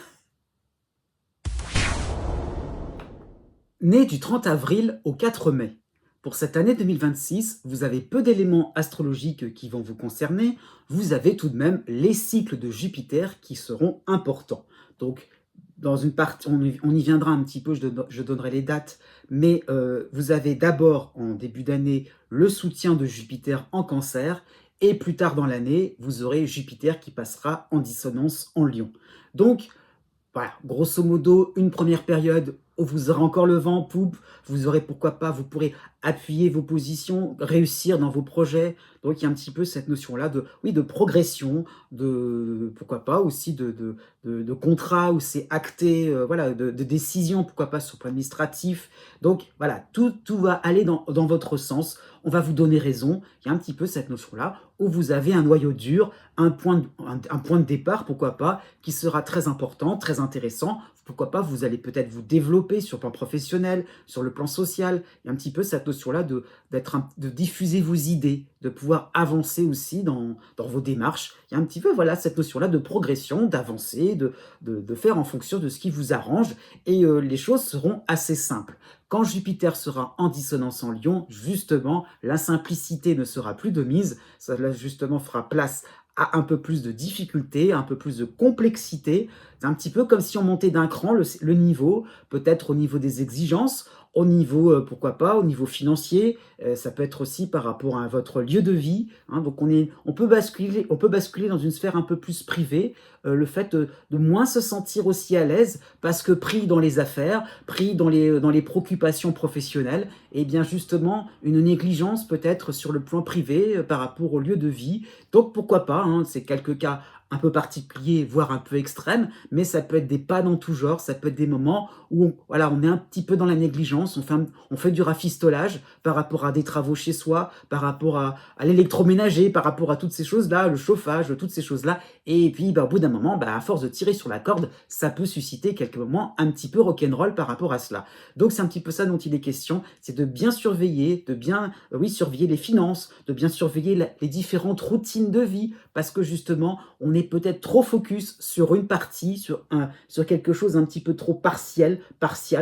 Né du 30 avril au 4 mai. Pour cette année 2026, vous avez peu d'éléments astrologiques qui vont vous concerner. Vous avez tout de même les cycles de Jupiter qui seront importants. Donc, dans une partie, on y viendra un petit peu, je donnerai les dates, mais vous avez d'abord, en début d'année, le soutien de Jupiter en Cancer, et plus tard dans l'année, vous aurez Jupiter qui passera en dissonance en Lion. Donc, voilà, grosso modo, une première période où vous aurez encore le vent en poupe, vous aurez pourquoi pas, vous pourrez appuyer vos positions, réussir dans vos projets. Donc il y a un petit peu cette notion-là de, oui, de progression, de pourquoi pas aussi de contrat où c'est acté, voilà, de décision, pourquoi pas sur le plan administratif. Donc voilà, tout va aller dans votre sens. On va vous donner raison. Il y a un petit peu cette notion-là où vous avez un noyau dur, un point de départ, pourquoi pas, qui sera très important, très intéressant. Pourquoi pas, vous allez peut-être vous développer sur le plan professionnel, sur le plan social. Il y a un petit peu cette notion-là de diffuser vos idées, de pouvoir avancer aussi dans vos démarches. Il y a un petit peu, voilà, cette notion-là de progression, d'avancer, de faire en fonction de ce qui vous arrange. Et les choses seront assez simples. Quand Jupiter sera en dissonance en Lion, justement, la simplicité ne sera plus de mise. Cela, justement, fera place à un peu plus de difficulté, un peu plus de complexité. C'est un petit peu comme si on montait d'un cran le niveau, peut-être au niveau des exigences, au niveau, pourquoi pas, au niveau financier. Ça peut être aussi par rapport à votre lieu de vie, hein. Donc on peut basculer dans une sphère un peu plus privée. Le fait de moins se sentir aussi à l'aise parce que pris dans les affaires, pris dans les préoccupations professionnelles, et bien justement une négligence peut-être sur le plan privé par rapport au lieu de vie. Donc pourquoi pas, hein, c'est quelques cas un peu particuliers, voire un peu extrêmes, mais ça peut être des pas dans tout genre, ça peut être des moments où voilà, on est un petit peu dans la négligence, on fait du rafistolage par rapport à des travaux chez soi, par rapport à l'électroménager, par rapport à toutes ces choses-là, le chauffage, toutes ces choses-là, et puis bah, au bout d'un moment, bah, à force de tirer sur la corde, ça peut susciter quelques moments un petit peu rock'n'roll par rapport à cela. Donc c'est un petit peu ça dont il est question, c'est de bien surveiller, de bien oui, surveiller les finances, de bien surveiller les différentes routines de vie, parce que justement, on est peut-être trop focus sur une partie, sur quelque chose un petit peu trop partiel,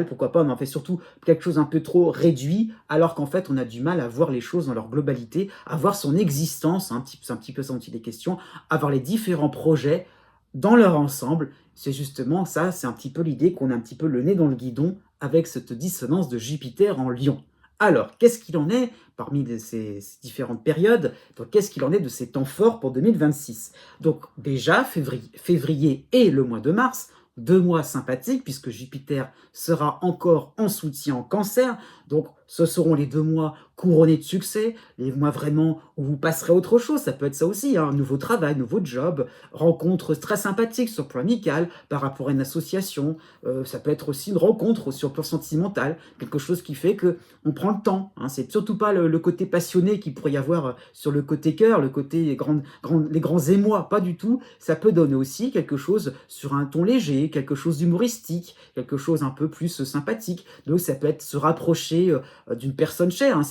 pourquoi pas, on en fait surtout quelque chose un peu trop réduit, alors qu'en fait, on a du mal à voir les choses dans leur globalité, à voir son existence, hein, c'est un petit peu ça dont il est question, à voir les différents projets dans leur ensemble. C'est justement ça, c'est un petit peu l'idée qu'on a un petit peu le nez dans le guidon avec cette dissonance de Jupiter en Lion. Alors, qu'est-ce qu'il en est parmi ces différentes périodes? Donc, qu'est-ce qu'il en est de ces temps forts pour 2026? Donc, déjà, février et le mois de mars, 2 mois sympathiques, puisque Jupiter sera encore en soutien en Cancer. Donc, ce seront les 2 mois couronnés de succès, les mois vraiment où vous passerez à autre chose. Ça peut être ça aussi, hein, nouveau travail, nouveau job, rencontre très sympathique sur le plan amical par rapport à une association. Ça peut être aussi une rencontre sur le plan sentimental, quelque chose qui fait que on prend le temps, hein. C'est surtout pas le côté passionné qu'il pourrait y avoir sur le côté cœur, le côté les grands émois, pas du tout. Ça peut donner aussi quelque chose sur un ton léger, quelque chose d'humoristique, quelque chose un peu plus sympathique. Donc ça peut être se rapprocher d'une personne chère, hein.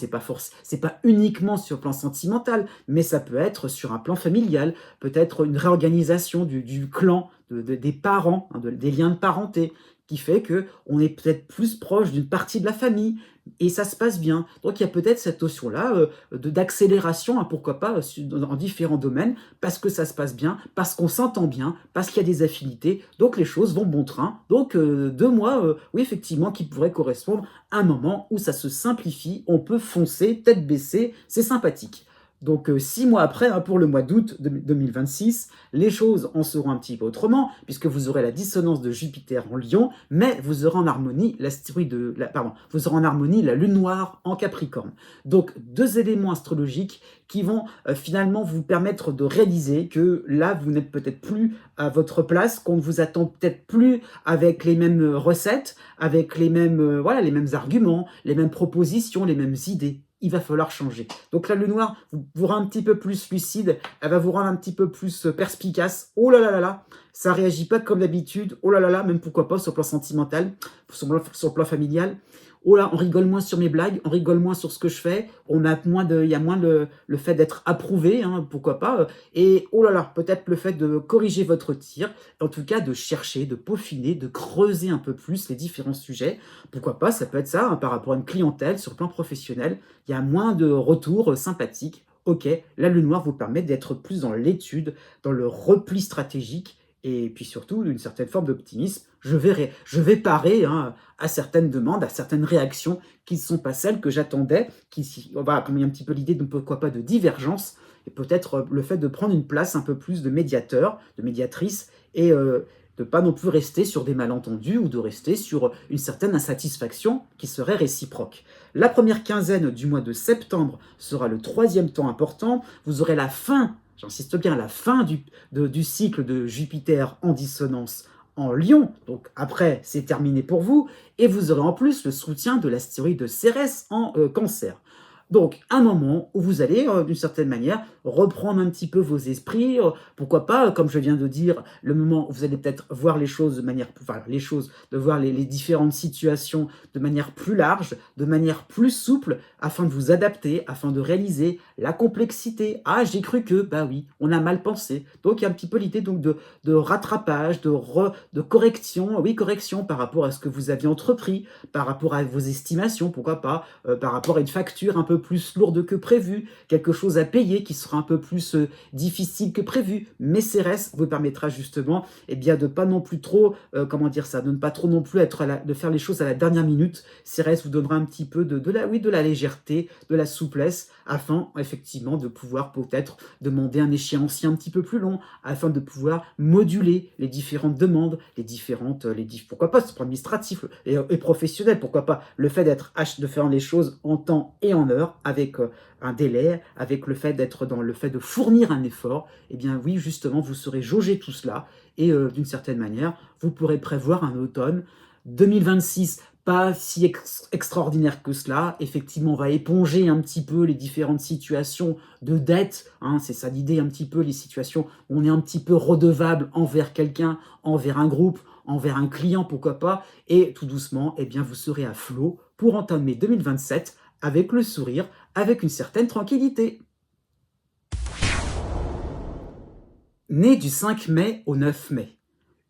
C'est pas uniquement sur le plan sentimental, mais ça peut être sur un plan familial, peut-être une réorganisation du clan, des parents, hein, des liens de parenté, qui fait que on est peut-être plus proche d'une partie de la famille, et ça se passe bien. Donc il y a peut-être cette notion-là d'accélération, hein, pourquoi pas, en différents domaines, parce que ça se passe bien, parce qu'on s'entend bien, parce qu'il y a des affinités, donc les choses vont bon train. Donc 2 mois, oui, effectivement, qui pourraient correspondre à un moment où ça se simplifie, on peut foncer, tête baissée, c'est sympathique. Donc 6 mois après, hein, pour le mois d'août 2026, les choses en seront un petit peu autrement, puisque vous aurez la dissonance de Jupiter en Lion, mais vous aurez en harmonie vous aurez en harmonie la Lune noire en Capricorne. Donc 2 éléments astrologiques qui vont finalement vous permettre de réaliser que là, vous n'êtes peut-être plus à votre place, qu'on ne vous attend peut-être plus avec les mêmes recettes, avec les mêmes, voilà, les mêmes arguments, les mêmes propositions, les mêmes idées. Il va falloir changer. Donc la lune noire vous rend un petit peu plus lucide, elle va vous rendre un petit peu plus perspicace. Oh là là là là, ça réagit pas comme d'habitude. Oh là là là, même pourquoi pas sur le plan sentimental, sur le plan familial. Oh là, on rigole moins sur mes blagues, on rigole moins sur ce que je fais, il y a moins le fait d'être approuvé, hein, pourquoi pas. Et oh là là, peut-être le fait de corriger votre tir, en tout cas de chercher, de peaufiner, de creuser un peu plus les différents sujets. Pourquoi pas, ça peut être ça, hein, par rapport à une clientèle sur le plan professionnel, il y a moins de retours sympathiques. Ok, la lune noire vous permet d'être plus dans l'étude, dans le repli stratégique, et puis surtout d'une certaine forme d'optimisme. Je vais parer, hein, à certaines demandes, à certaines réactions qui ne sont pas celles que j'attendais, comme il y a un petit peu l'idée de pourquoi pas de divergence, et peut-être le fait de prendre une place un peu plus de médiateur, de médiatrice, et de pas non plus rester sur des malentendus ou de rester sur une certaine insatisfaction qui serait réciproque. La première quinzaine du mois de septembre sera le troisième temps important. Vous aurez la fin, j'insiste bien, la fin du cycle de Jupiter en dissonance en Lion. Donc après, c'est terminé pour vous. Et vous aurez en plus le soutien de l'astéroïde Cérès en Cancer. Donc, un moment où vous allez, d'une certaine manière, reprendre un petit peu vos esprits. Pourquoi pas, comme je viens de dire, le moment où vous allez peut-être voir les choses de manière, enfin, les choses, de voir les différentes situations de manière plus large, de manière plus souple, afin de vous adapter, afin de réaliser la complexité. Ah, j'ai cru que, bah oui, on a mal pensé. Donc, il y a un petit peu l'idée donc de rattrapage, de correction, oui, correction par rapport à ce que vous aviez entrepris, par rapport à vos estimations, pourquoi pas, par rapport à une facture un peu plus lourde que prévu, quelque chose à payer qui sera un peu plus difficile que prévu. Mais Cérès vous permettra justement eh bien, de pas non plus trop, comment dire ça, de ne pas trop non plus de faire les choses à la dernière minute. Cérès vous donnera un petit peu de la légèreté, de la souplesse, afin effectivement de pouvoir peut-être demander un échéancier un petit peu plus long, afin de pouvoir moduler les différentes demandes, pourquoi pas, c'est administratif et professionnel, pourquoi pas, le fait de faire les choses en temps et en heure, avec un délai, avec le fait d'être dans le fait de fournir un effort, eh bien oui, justement, vous saurez jauger tout cela, et d'une certaine manière, vous pourrez prévoir un automne 2026, pas si extraordinaire que cela. Effectivement, on va éponger un petit peu les différentes situations de dette, hein, c'est ça l'idée, un petit peu les situations où on est un petit peu redevable envers quelqu'un, envers un groupe, envers un client, pourquoi pas, et tout doucement, eh bien, vous serez à flot pour entamer 2027 avec le sourire, avec une certaine tranquillité. Né du 5 mai au 9 mai,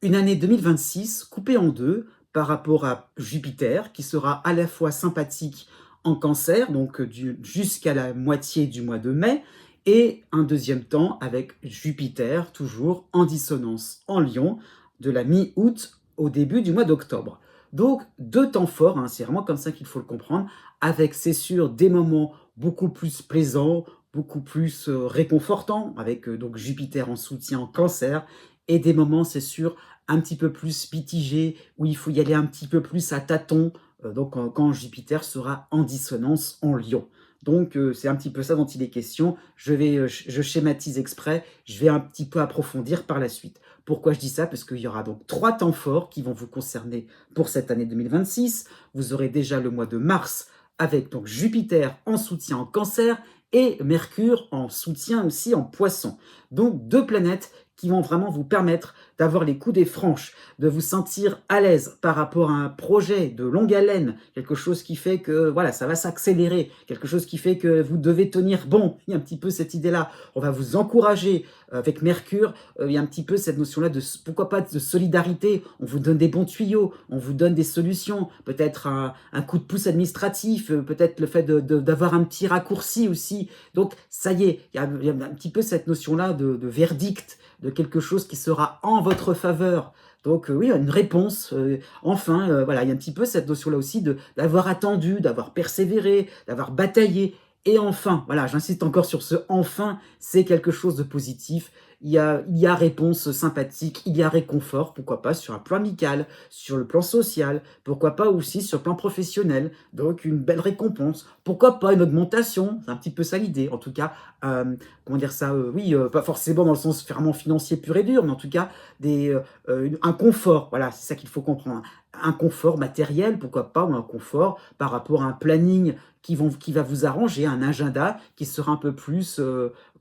une année 2026 coupée en deux par rapport à Jupiter, qui sera à la fois sympathique en Cancer, donc jusqu'à la moitié du mois de mai, et un deuxième temps avec Jupiter, toujours en dissonance en Lion, de la mi-août au début du mois d'octobre. Donc, deux temps forts, hein, c'est vraiment comme ça qu'il faut le comprendre, avec, c'est sûr, des moments beaucoup plus plaisants, beaucoup plus réconfortants, avec donc Jupiter en soutien en Cancer, et des moments, c'est sûr, un petit peu plus mitigés, où il faut y aller un petit peu plus à tâtons, donc quand Jupiter sera en dissonance en Lion. Donc c'est un petit peu ça dont il est question. Je schématise exprès, je vais un petit peu approfondir par la suite. Pourquoi je dis ça? Parce qu'il y aura donc 3 temps forts qui vont vous concerner pour cette année 2026. Vous aurez déjà le mois de mars avec donc Jupiter en soutien en Cancer et Mercure en soutien aussi en Poisson. Donc 2 planètes qui vont vraiment vous permettre d'avoir les coups des franches, de vous sentir à l'aise par rapport à un projet de longue haleine, quelque chose qui fait que voilà, ça va s'accélérer, quelque chose qui fait que vous devez tenir bon. Il y a un petit peu cette idée-là. On va vous encourager avec Mercure. Il y a un petit peu cette notion-là de, pourquoi pas, de solidarité. On vous donne des bons tuyaux, on vous donne des solutions, peut-être un coup de pouce administratif, peut-être le fait d'avoir un petit raccourci aussi. Donc, ça y est, il y a un petit peu cette notion-là de verdict, de quelque chose qui sera en votre faveur. Donc oui, une réponse, enfin, voilà, il y a un petit peu cette notion-là aussi d'avoir attendu, d'avoir persévéré, d'avoir bataillé. Et enfin, voilà, j'insiste encore sur ce enfin, c'est quelque chose de positif. Il y a réponse sympathique, il y a réconfort, pourquoi pas sur un plan amical, sur le plan social, pourquoi pas aussi sur le plan professionnel, donc une belle récompense, pourquoi pas une augmentation, c'est un petit peu ça l'idée, en tout cas, comment dire ça, oui, pas forcément dans le sens vraiment financier pur et dur, mais en tout cas un confort, voilà, c'est ça qu'il faut comprendre, un confort matériel, pourquoi pas, ou un confort par rapport à un planning qui va vous arranger, un agenda qui sera un peu plus,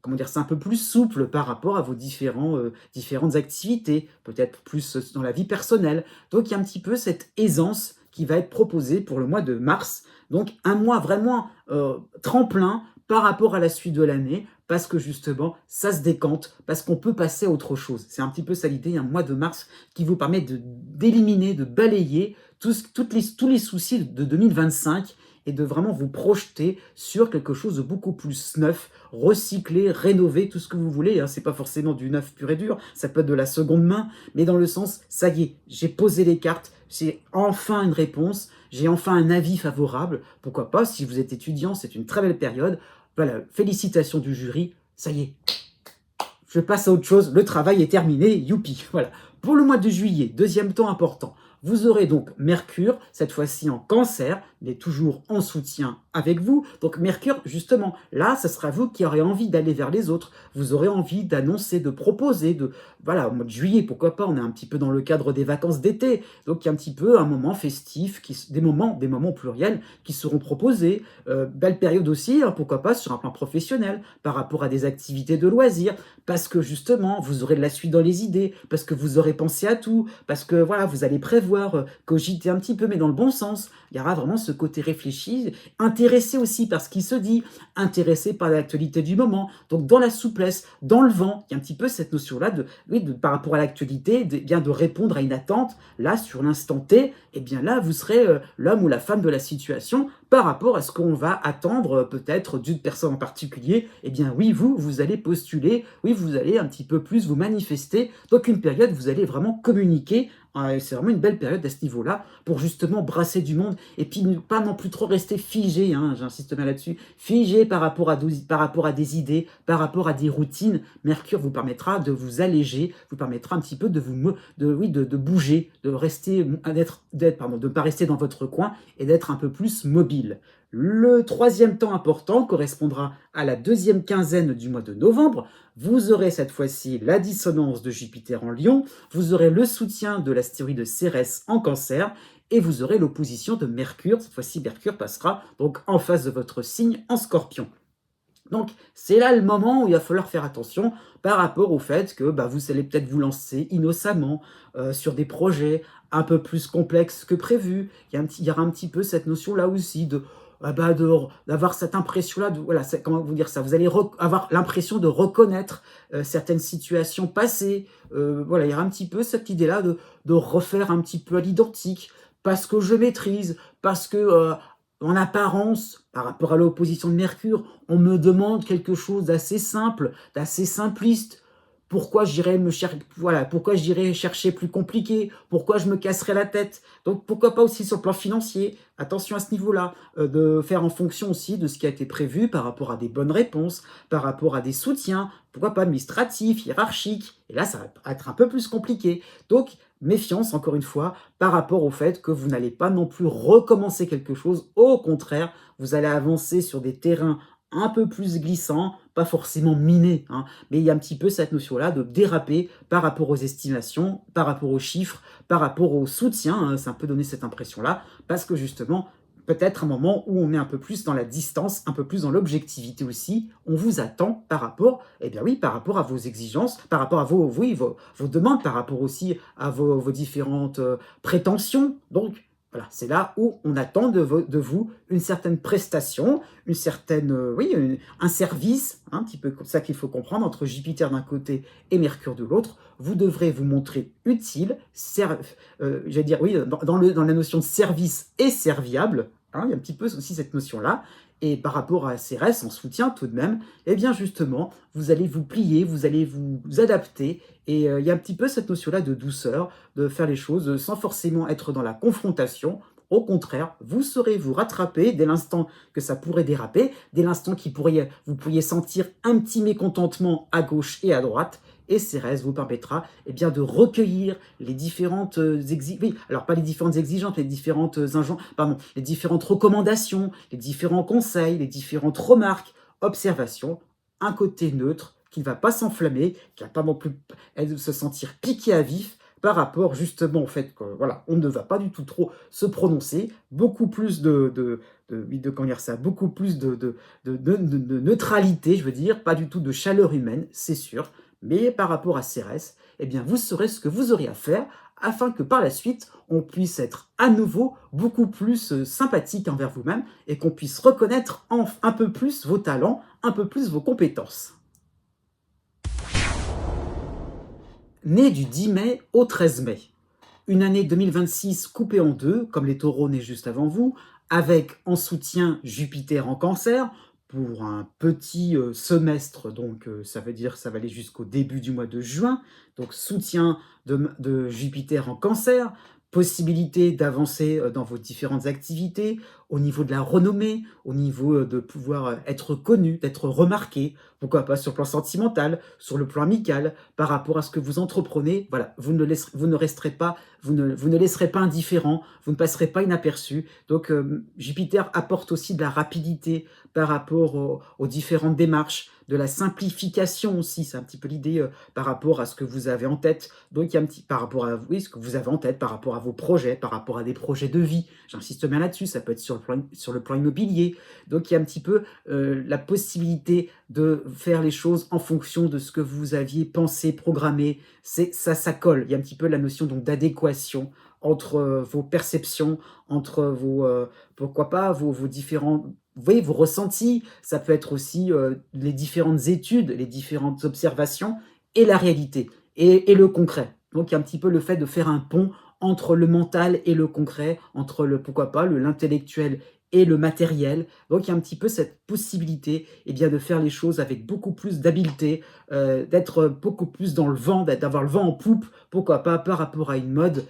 comment dire, c'est un peu plus souple par rapport à vos différentes activités, peut-être plus dans la vie personnelle. Donc il y a un petit peu cette aisance qui va être proposée pour le mois de mars. Donc un mois vraiment tremplin par rapport à la suite de l'année, parce que justement, ça se décante, parce qu'on peut passer à autre chose. C'est un petit peu ça l'idée, un mois de mars qui vous permet d'éliminer, de balayer tous les soucis de 2025 et de vraiment vous projeter sur quelque chose de beaucoup plus neuf, recyclé, rénové, tout ce que vous voulez. Hein. C'est pas forcément du neuf pur et dur, ça peut être de la seconde main, mais dans le sens, ça y est, j'ai posé les cartes, j'ai enfin une réponse, j'ai enfin un avis favorable. Pourquoi pas, si vous êtes étudiant, c'est une très belle période. Voilà, félicitations du jury, ça y est, je passe à autre chose, le travail est terminé, youpi, voilà. Pour le mois de juillet, deuxième temps important, vous aurez donc Mercure, cette fois-ci en Cancer, mais toujours en soutien avec vous. Donc Mercure, justement, là, ce sera vous qui aurez envie d'aller vers les autres. Vous aurez envie d'annoncer, de proposer, voilà, au mois de juillet, pourquoi pas, on est un petit peu dans le cadre des vacances d'été. Donc il y a un petit peu un moment festif, des moments pluriels qui seront proposés. Belle période aussi, hein, pourquoi pas, sur un plan professionnel, par rapport à des activités de loisirs, parce que justement, vous aurez de la suite dans les idées, parce que vous aurez pensé à tout, parce que voilà, vous allez prévoir, cogiter un petit peu, mais dans le bon sens. Il y aura vraiment ce côté réfléchi, intéressé aussi par ce qui se dit, intéressé par l'actualité du moment. Donc dans la souplesse, dans le vent, il y a un petit peu cette notion-là par rapport à l'actualité, bien de répondre à une attente, là, sur l'instant T, et bien là, vous serez l'homme ou la femme de la situation par rapport à ce qu'on va attendre peut-être d'une personne en particulier. Eh bien oui, vous allez postuler, oui, vous allez un petit peu plus vous manifester. Donc une période, vous allez vraiment communiquer. C'est vraiment une belle période à ce niveau-là pour justement brasser du monde et puis ne pas non plus trop rester figé, hein, j'insiste bien là-dessus, figé par rapport à des idées, par rapport à des routines. Mercure vous permettra de vous alléger, vous permettra un petit peu de bouger, de ne pas rester dans votre coin et d'être un peu plus mobile. Le troisième temps important correspondra à la deuxième quinzaine du mois de novembre. Vous aurez cette fois-ci la dissonance de Jupiter en Lion, vous aurez le soutien de l'astéroïde Cérès en Cancer, et vous aurez l'opposition de Mercure. Cette fois-ci, Mercure passera donc en face de votre signe en Scorpion. Donc, c'est là le moment où il va falloir faire attention par rapport au fait que vous allez peut-être vous lancer innocemment sur des projets un peu plus complexes que prévu. Il y aura un petit peu cette notion-là aussi d'avoir cette impression-là, voilà, comment vous dire ça, vous allez avoir l'impression de reconnaître certaines situations passées. Voilà, il y aura un petit peu cette idée-là de refaire un petit peu à l'identique, parce que je maîtrise, parce que en apparence, par rapport à l'opposition de Mercure, on me demande quelque chose d'assez simple, d'assez simpliste. Pourquoi j'irais chercher plus compliqué? Pourquoi je me casserais la tête? Donc pourquoi pas aussi sur le plan financier? Attention à ce niveau-là, de faire en fonction aussi de ce qui a été prévu par rapport à des bonnes réponses, par rapport à des soutiens, pourquoi pas administratifs, hiérarchiques. Et là, ça va être un peu plus compliqué. Donc, méfiance, encore une fois, par rapport au fait que vous n'allez pas non plus recommencer quelque chose. Au contraire, vous allez avancer sur des terrains un peu plus glissants, pas forcément minés, hein, mais il y a un petit peu cette notion-là de déraper par rapport aux estimations, par rapport aux chiffres, par rapport au soutien, hein, ça peut donner cette impression-là, parce que justement, peut-être un moment où on est un peu plus dans la distance, un peu plus dans l'objectivité aussi, on vous attend par rapport, eh bien oui, par rapport à vos exigences, par rapport à vos demandes, par rapport aussi à vos différentes prétentions. Donc, voilà, c'est là où on attend de vous une certaine prestation, une certaine, un service, hein, un petit peu comme ça qu'il faut comprendre, entre Jupiter d'un côté et Mercure de l'autre. Vous devrez vous montrer utile, j'allais dire, oui, dans la notion de service et serviable, hein, il y a un petit peu aussi cette notion-là. Et par rapport à Cérès, en soutien tout de même, eh bien justement, vous allez vous plier, vous allez vous adapter. Et il y a un petit peu cette notion-là de douceur, de faire les choses sans forcément être dans la confrontation. Au contraire, vous saurez vous rattraper dès l'instant que ça pourrait déraper, dès l'instant vous pourriez sentir un petit mécontentement à gauche et à droite. Et Cérès vous permettra de recueillir les différentes alors pas les différentes exigences, les différentes recommandations, les différents conseils, les différentes remarques, observations, un côté neutre qui ne va pas s'enflammer, qui ne va pas non plus se sentir piqué à vif par rapport justement au fait que voilà, on ne va pas du tout trop se prononcer, beaucoup plus beaucoup plus de neutralité, je veux dire, pas du tout de chaleur humaine, c'est sûr, mais par rapport à Cérès, eh bien, vous saurez ce que vous aurez à faire afin que par la suite, on puisse être à nouveau beaucoup plus sympathique envers vous-même et qu'on puisse reconnaître un peu plus vos talents, un peu plus vos compétences. Né du 10 mai au 13 mai. Une année 2026 coupée en deux, comme les taureaux nés juste avant vous, avec en soutien Jupiter en Cancer, pour un petit semestre, donc ça veut dire que ça va aller jusqu'au début du mois de juin, donc soutien de Jupiter en Cancer, possibilité d'avancer dans vos différentes activités, au niveau de la renommée, au niveau de pouvoir être connu, d'être remarqué, pourquoi pas sur le plan sentimental, sur le plan amical, par rapport à ce que vous entreprenez. Voilà, vous ne resterez pas, vous ne laisserez pas indifférent, vous ne passerez pas inaperçu. Donc Jupiter apporte aussi de la rapidité par rapport aux différentes démarches, de la simplification aussi, c'est un petit peu l'idée par rapport à ce que vous avez en tête. Donc il y a un petit par rapport à oui, ce que vous avez en tête, par rapport à vos projets, par rapport à des projets de vie. J'insiste bien là-dessus, ça peut être sur le plan immobilier. Donc il y a un petit peu la possibilité de faire les choses en fonction de ce que vous aviez pensé, programmé. Ça colle. Il y a un petit peu la notion donc d'adéquation entre vos perceptions, entre pourquoi pas, vos différents, vous voyez, vos ressentis. Ça peut être aussi les différentes études, les différentes observations et la réalité et le concret. Donc il y a un petit peu le fait de faire un pont entre le mental et le concret, entre le pourquoi pas, l'intellectuel et le matériel. Donc il y a un petit peu cette possibilité de faire les choses avec beaucoup plus d'habileté, d'être beaucoup plus dans le vent, d'avoir le vent en poupe, pourquoi pas, par rapport à une mode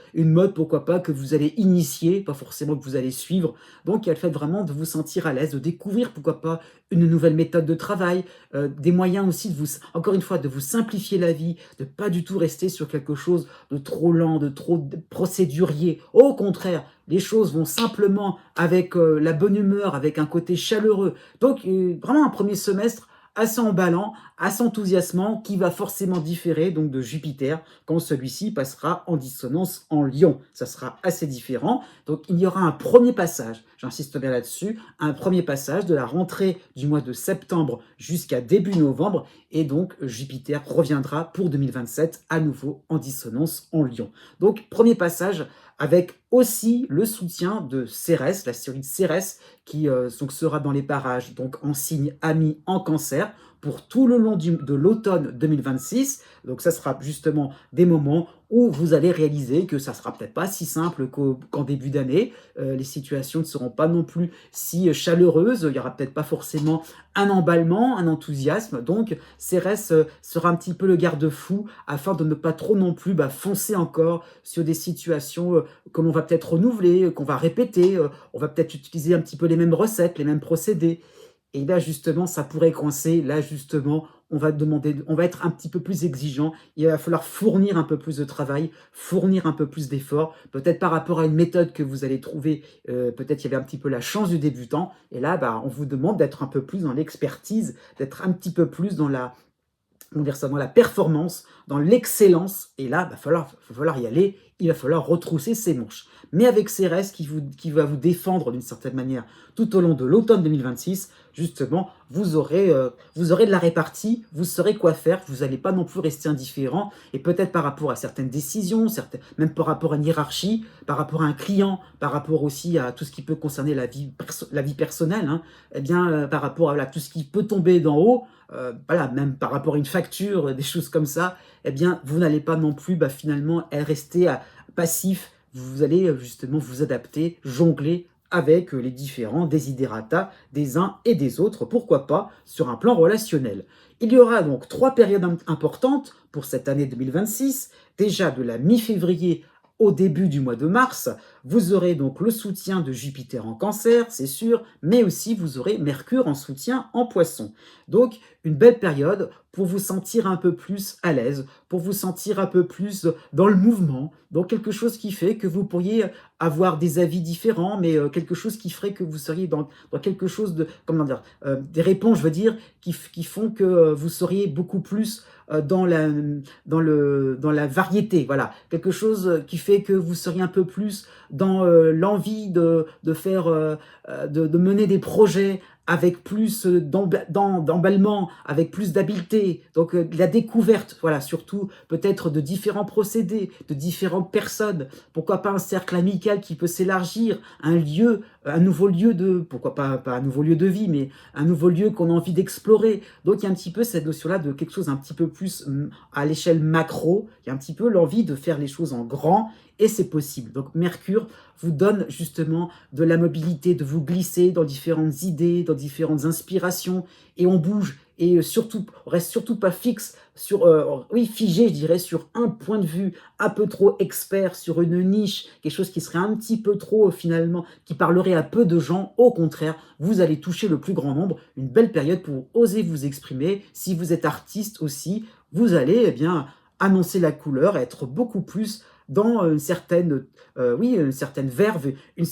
pourquoi pas, que vous allez initier, pas forcément que vous allez suivre. Donc il y a le fait vraiment de vous sentir à l'aise, de découvrir pourquoi pas une nouvelle méthode de travail, des moyens aussi de vous, encore une fois, de vous simplifier la vie, de pas du tout rester sur quelque chose de trop lent, de trop procédurier. Au contraire, les choses vont simplement avec la bonne humeur, avec un côté chaleureux. Donc, vraiment un premier semestre assez emballant, assez enthousiasmant, qui va forcément différer donc de Jupiter quand celui-ci passera en dissonance en Lion. Ça sera assez différent. Donc, il y aura un premier passage, j'insiste bien là-dessus, un premier passage de la rentrée du mois de septembre jusqu'à début novembre. Et donc, Jupiter reviendra pour 2027 à nouveau en dissonance en Lion. Donc, premier passage avec aussi le soutien de Cérès, la série de Cérès, qui donc sera dans les parages, donc en signe ami en Cancer, pour tout le long de l'automne 2026. Donc ça sera justement des moments où vous allez réaliser que ça sera peut-être pas si simple qu'en début d'année. Les situations ne seront pas non plus si chaleureuses. Il y aura peut-être pas forcément un emballement, un enthousiasme. Donc Cérès sera un petit peu le garde-fou afin de ne pas trop non plus foncer encore sur des situations que l'on va peut-être renouveler, qu'on va répéter. On va peut-être utiliser un petit peu les mêmes recettes, les mêmes procédés. Et là, justement, ça pourrait coincer. Là, justement, on va être un petit peu plus exigeant. Il va falloir fournir un peu plus de travail, fournir un peu plus d'efforts. Peut-être par rapport à une méthode que vous allez trouver, peut-être il y avait un petit peu la chance du débutant. Et là, on vous demande d'être un peu plus dans l'expertise, d'être un petit peu plus dans dans la performance, dans l'excellence. Et là, va falloir y aller, il va falloir retrousser ses manches. Mais avec Cérès qui va vous défendre d'une certaine manière tout au long de l'automne 2026, justement, vous aurez de la répartie, vous saurez quoi faire, vous n'allez pas non plus rester indifférent, et peut-être par rapport à certaines décisions, même par rapport à une hiérarchie, par rapport à un client, par rapport aussi à tout ce qui peut concerner la vie personnelle, hein, par rapport à tout ce qui peut tomber d'en haut, même par rapport à une facture, des choses comme ça, vous n'allez pas non plus finalement rester passif. Vous allez justement vous adapter, jongler avec les différents desiderata des uns et des autres, pourquoi pas sur un plan relationnel. Il y aura donc 3 périodes importantes pour cette année 2026. Déjà de la mi-février au début du mois de mars, vous aurez donc le soutien de Jupiter en Cancer, c'est sûr, mais aussi vous aurez Mercure en soutien en Poisson. Donc une belle période pour vous sentir un peu plus à l'aise, pour vous sentir un peu plus dans le mouvement, dans quelque chose qui fait que vous pourriez avoir des avis différents, mais quelque chose qui ferait que vous seriez dans quelque chose de, comment dire, des réponses, je veux dire, qui font que vous seriez beaucoup plus dans la variété, voilà, quelque chose qui fait que vous seriez un peu plus dans l'envie de faire, de mener des projets avec plus d'emballement, avec plus d'habileté, donc de la découverte, voilà, surtout peut-être de différents procédés, de différentes personnes, pourquoi pas un cercle amical qui peut s'élargir, un lieu, un nouveau lieu pourquoi pas un nouveau lieu de vie, mais un nouveau lieu qu'on a envie d'explorer. Donc il y a un petit peu cette notion-là de quelque chose un petit peu plus à l'échelle macro, il y a un petit peu l'envie de faire les choses en grand, et c'est possible. Donc Mercure vous donne justement de la mobilité, de vous glisser dans différentes idées, dans différentes inspirations, et on bouge, et surtout, on reste surtout pas fixe oui, figé, je dirais, sur un point de vue, un peu trop expert sur une niche, quelque chose qui serait un petit peu trop, finalement, qui parlerait à peu de gens. Au contraire, vous allez toucher le plus grand nombre, une belle période pour oser vous exprimer. Si vous êtes artiste aussi, vous allez, eh bien, annoncer la couleur, être beaucoup plus dans une certaine, oui, une certaine verve, une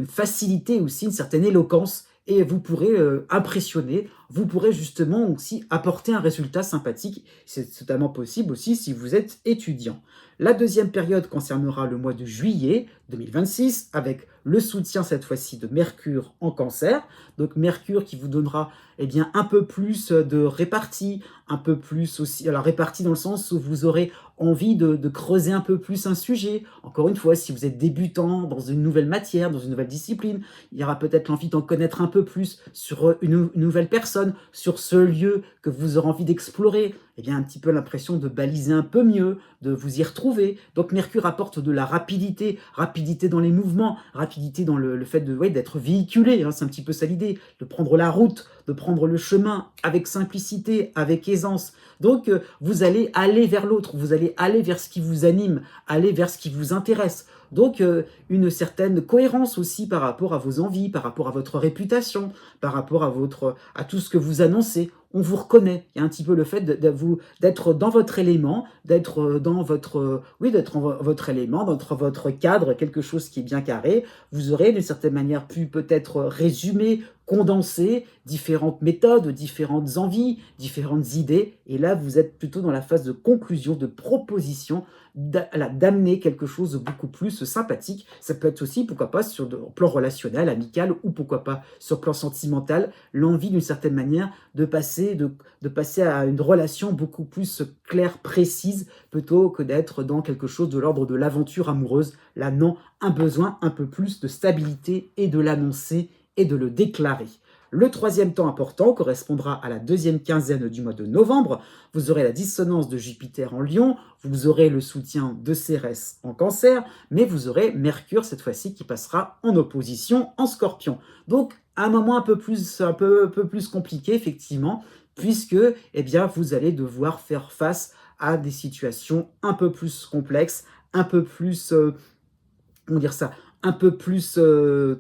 facilité aussi, une certaine éloquence, et vous pourrez impressionner, vous pourrez justement aussi apporter un résultat sympathique. C'est totalement possible aussi si vous êtes étudiant. La deuxième période concernera le mois de juillet 2026 avec le soutien cette fois-ci de Mercure en Cancer. Donc Mercure qui vous donnera, eh bien, un peu plus de répartie, un peu plus aussi, alors répartie dans le sens où vous aurez envie de creuser un peu plus un sujet. Encore une fois, si vous êtes débutant dans une nouvelle matière, dans une nouvelle discipline, il y aura peut-être l'envie d'en connaître un peu plus sur une nouvelle personne, sur ce lieu que vous aurez envie d'explorer. Eh bien, un petit peu l'impression de baliser un peu mieux, de vous y retrouver. Donc Mercure apporte de la rapidité, rapidité dans les mouvements, rapidité dans le fait de, ouais, d'être véhiculé, hein, c'est un petit peu ça l'idée, de prendre la route, de prendre le chemin avec simplicité, avec aisance. Donc vous allez aller vers l'autre, vous allez aller vers ce qui vous anime, aller vers ce qui vous intéresse. Donc une certaine cohérence aussi par rapport à vos envies, par rapport à votre réputation, par rapport à tout ce que vous annoncez. On vous reconnaît. Il y a un petit peu le fait d'être dans votre élément, d'être dans votre, oui, d'être en votre élément, dans votre cadre, quelque chose qui est bien carré. Vous aurez d'une certaine manière pu peut-être résumer, condenser différentes méthodes, différentes envies, différentes idées. Et là, vous êtes plutôt dans la phase de conclusion, de proposition, d'amener quelque chose de beaucoup plus sympathique. Ça peut être aussi, pourquoi pas, sur le plan relationnel, amical, ou pourquoi pas sur le plan sentimental, l'envie d'une certaine manière de passer à une relation beaucoup plus claire, précise, plutôt que d'être dans quelque chose de l'ordre de l'aventure amoureuse. Là, non, un besoin un peu plus de stabilité et de l'annoncer et de le déclarer. Le troisième temps important correspondra à la deuxième quinzaine du mois de novembre. Vous aurez la dissonance de Jupiter en Lion, vous aurez le soutien de Cérès en Cancer, mais vous aurez Mercure cette fois-ci qui passera en opposition en Scorpion. Donc un moment un peu plus compliqué effectivement, puisque, eh bien, vous allez devoir faire face à des situations un peu plus complexes, un peu plus comment dire ça, un peu plus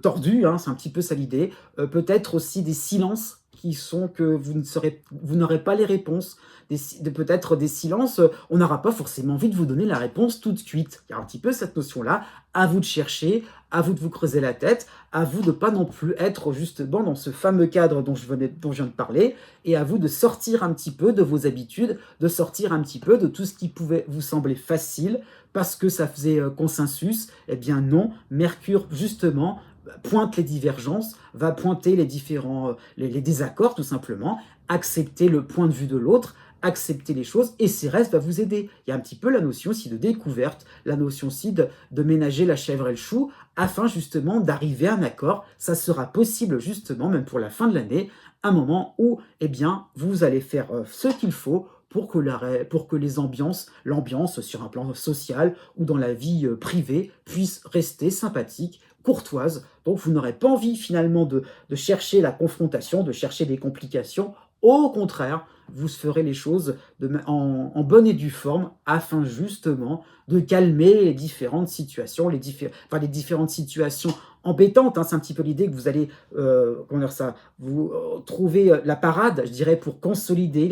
tordu, hein, c'est un petit peu ça l'idée. Peut-être aussi des silences qui sont que vous n'aurez pas les réponses, peut-être des silences, on n'aura pas forcément envie de vous donner la réponse tout de suite. Il y a un petit peu cette notion-là, à vous de chercher, à vous de vous creuser la tête, à vous de ne pas non plus être justement dans ce fameux cadre dont je viens de parler, et à vous de sortir un petit peu de vos habitudes, de sortir un petit peu de tout ce qui pouvait vous sembler facile, parce que ça faisait consensus. Eh bien non, Mercure justement pointe les divergences, va pointer les différents les désaccords tout simplement, accepter le point de vue de l'autre, accepter les choses, et Cérès va vous aider. Il y a un petit peu la notion aussi de découverte, la notion aussi de ménager la chèvre et le chou, afin justement d'arriver à un accord. Ça sera possible justement, même pour la fin de l'année, un moment où, eh bien, vous allez faire ce qu'il faut pour que l'ambiance sur un plan social ou dans la vie privée puisse rester sympathique, courtoise. Donc vous n'aurez pas envie finalement de chercher la confrontation, de chercher des complications. Au contraire, vous ferez les choses en bonne et due forme afin justement de calmer les différentes situations, les différentes situations embêtantes, hein. C'est un petit peu l'idée que vous allez comment dire ça, vous trouver la parade, je dirais, pour consolider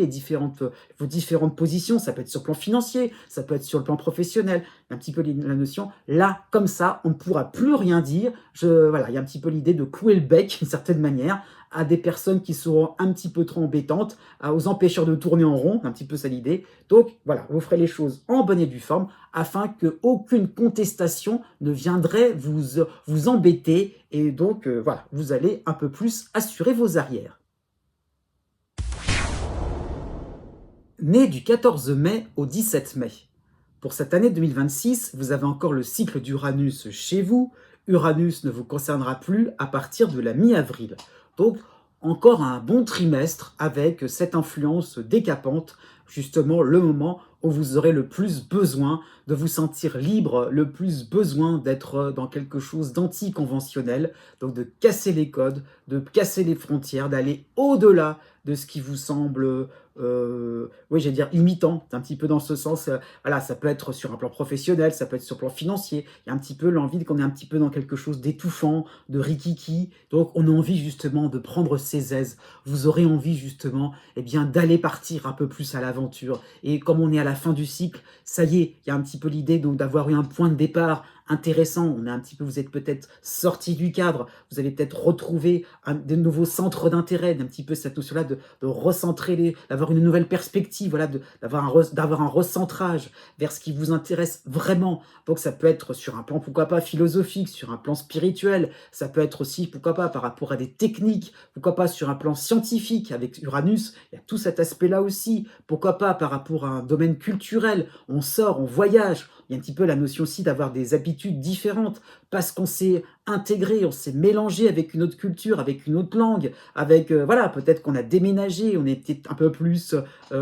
vos différentes positions. Ça peut être sur le plan financier, ça peut être sur le plan professionnel. Un petit peu la notion, là, comme ça, on ne pourra plus rien dire. Voilà, il y a un petit peu l'idée de clouer le bec, d'une certaine manière, à des personnes qui seront un petit peu trop embêtantes, aux empêcheurs de tourner en rond, un petit peu ça l'idée. Donc voilà, vous ferez les choses en bonne et due forme, afin qu'aucune contestation ne viendrait vous embêter, et donc voilà, vous allez un peu plus assurer vos arrières. Né du 14 mai au 17 mai. Pour cette année 2026, vous avez encore le cycle d'Uranus chez vous. Uranus ne vous concernera plus à partir de la mi-avril. Donc, encore un bon trimestre avec cette influence décapante, justement le moment où vous aurez le plus besoin de vous sentir libre, le plus besoin d'être dans quelque chose d'anticonventionnel, donc de casser les codes, de casser les frontières, d'aller au-delà de ce qui vous semble oui, j'allais dire imitant, c'est un petit peu dans ce sens, voilà, ça peut être sur un plan professionnel, ça peut être sur le plan financier. Il y a un petit peu l'envie qu'on est un petit peu dans quelque chose d'étouffant, de rikiki, donc on a envie justement de prendre ses aises. Vous aurez envie justement, eh bien, d'aller partir un peu plus à l'aventure et comme on est à la fin du cycle, ça y est, il y a un petit peu l'idée donc d'avoir eu un point de départ intéressant. On est un petit peu, vous êtes peut-être sorti du cadre, vous avez peut-être retrouvé de nouveaux centres d'intérêt, d'un petit peu cette notion-là de recentrer, d'avoir une nouvelle perspective, voilà, d'avoir un recentrage vers ce qui vous intéresse vraiment. Donc ça peut être sur un plan, pourquoi pas, philosophique, sur un plan spirituel, ça peut être aussi, pourquoi pas, par rapport à des techniques, pourquoi pas sur un plan scientifique, avec Uranus, il y a tout cet aspect-là aussi, pourquoi pas par rapport à un domaine culturel, on sort, on voyage, il y a un petit peu la notion aussi d'avoir des habitudes différentes, parce qu'on s'est intégré, on s'est mélangé avec une autre culture, avec une autre langue, avec, voilà, peut-être qu'on a déménagé, on était un peu plus,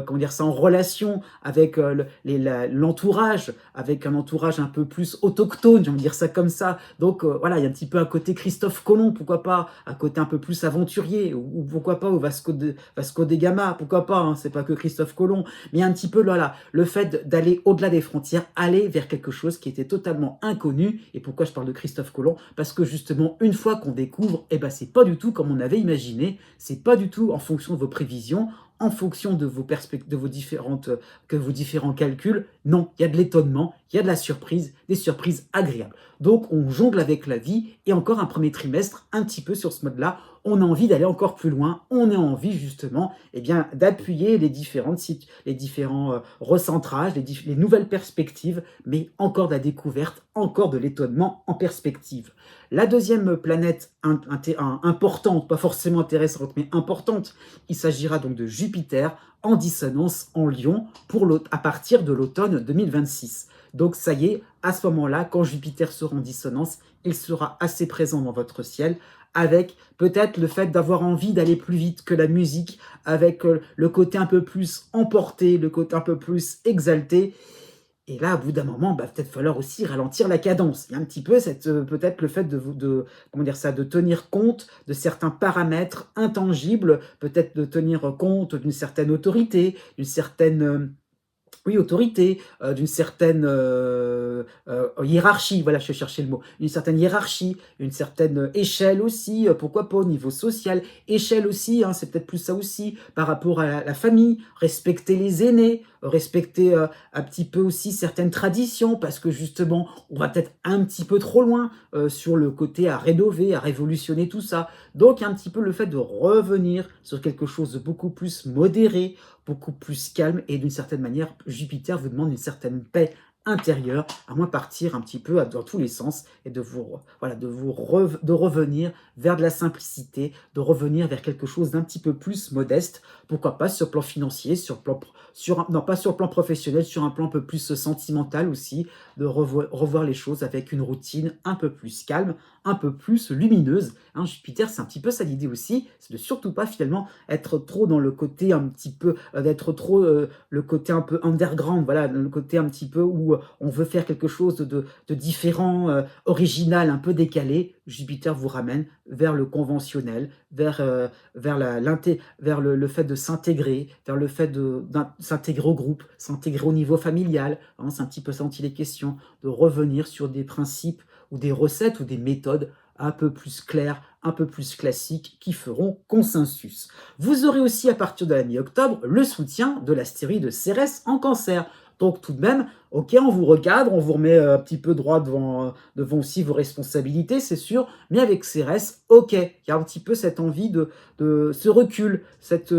comment dire ça, en relation avec l'entourage, avec un entourage un peu plus autochtone, j'ai envie de dire ça comme ça. Donc voilà, il y a un petit peu un côté Christophe Colomb, pourquoi pas, un côté un peu plus aventurier, ou pourquoi pas au Vasco de Gama, pourquoi pas, hein, c'est pas que Christophe Colomb, mais il y a un petit peu voilà, le fait d'aller au-delà des frontières, aller vers quelque chose qui était totalement inconnu. Et pourquoi je parle de Christophe Colomb? Parce que justement, une fois qu'on découvre, eh ben, c'est pas du tout comme on avait imaginé, c'est pas du tout en fonction de vos prévisions, en fonction de vos perspectives, de vos différents calculs. Non, il y a de l'étonnement, il y a de la surprise, des surprises agréables. Donc, on jongle avec la vie et encore un premier trimestre un petit peu sur ce mode-là. On a envie d'aller encore plus loin. On a envie justement, eh bien, d'appuyer les différents recentrages, les nouvelles perspectives, mais encore de la découverte, encore de l'étonnement en perspective. La deuxième planète importante, pas forcément intéressante, mais importante, il s'agira donc de Jupiter en dissonance en Lion à partir de l'automne 2026. Donc ça y est, à ce moment-là, quand Jupiter sera en dissonance, il sera assez présent dans votre ciel, avec peut-être le fait d'avoir envie d'aller plus vite que la musique, avec le côté un peu plus emporté, le côté un peu plus exalté. Et là, au bout d'un moment, bah, peut-être falloir aussi ralentir la cadence. Il y a un petit peu peut-être le fait comment dire ça, de tenir compte de certains paramètres intangibles, peut-être de tenir compte d'une certaine autorité, d'une certaine oui, autorité, d'une certaine, hiérarchie, voilà, je cherchais le mot. Une certaine hiérarchie, une certaine échelle aussi, pourquoi pas au niveau social. Échelle aussi, hein, c'est peut-être plus ça aussi, par rapport à la famille, respecter les aînés, respecter, un petit peu aussi certaines traditions, parce que justement, on va peut-être un petit peu trop loin, sur le côté à rénover, à révolutionner tout ça. Donc, il y a un petit peu le fait de revenir sur quelque chose de beaucoup plus modéré, beaucoup plus calme et d'une certaine manière, Jupiter vous demande une certaine paix intérieure, à moins partir un petit peu dans tous les sens et voilà, de revenir vers de la simplicité, de revenir vers quelque chose d'un petit peu plus modeste, pourquoi pas sur le plan financier, non pas sur le plan professionnel, sur un plan un peu plus sentimental aussi, de revoir les choses avec une routine un peu plus calme, un peu plus lumineuse. Hein, Jupiter, c'est un petit peu ça l'idée aussi, c'est de surtout pas finalement être trop dans le côté un petit peu, d'être trop le côté un peu underground, voilà, le côté un petit peu où on veut faire quelque chose de différent, original, un peu décalé. Jupiter vous ramène vers le conventionnel, vers le fait de s'intégrer, vers le fait de s'intégrer au groupe, s'intégrer au niveau familial. Hein, c'est un petit peu ça dont il est question, de revenir sur des principes ou des recettes ou des méthodes un peu plus claires, un peu plus classiques, qui feront consensus. Vous aurez aussi à partir de la mi-octobre le soutien de l'astéroïde Cérès en Cancer. Donc tout de même, ok, on vous recadre, on vous remet un petit peu droit devant aussi vos responsabilités, c'est sûr, mais avec Cérès, ok, il y a un petit peu cette envie de ce recul, cette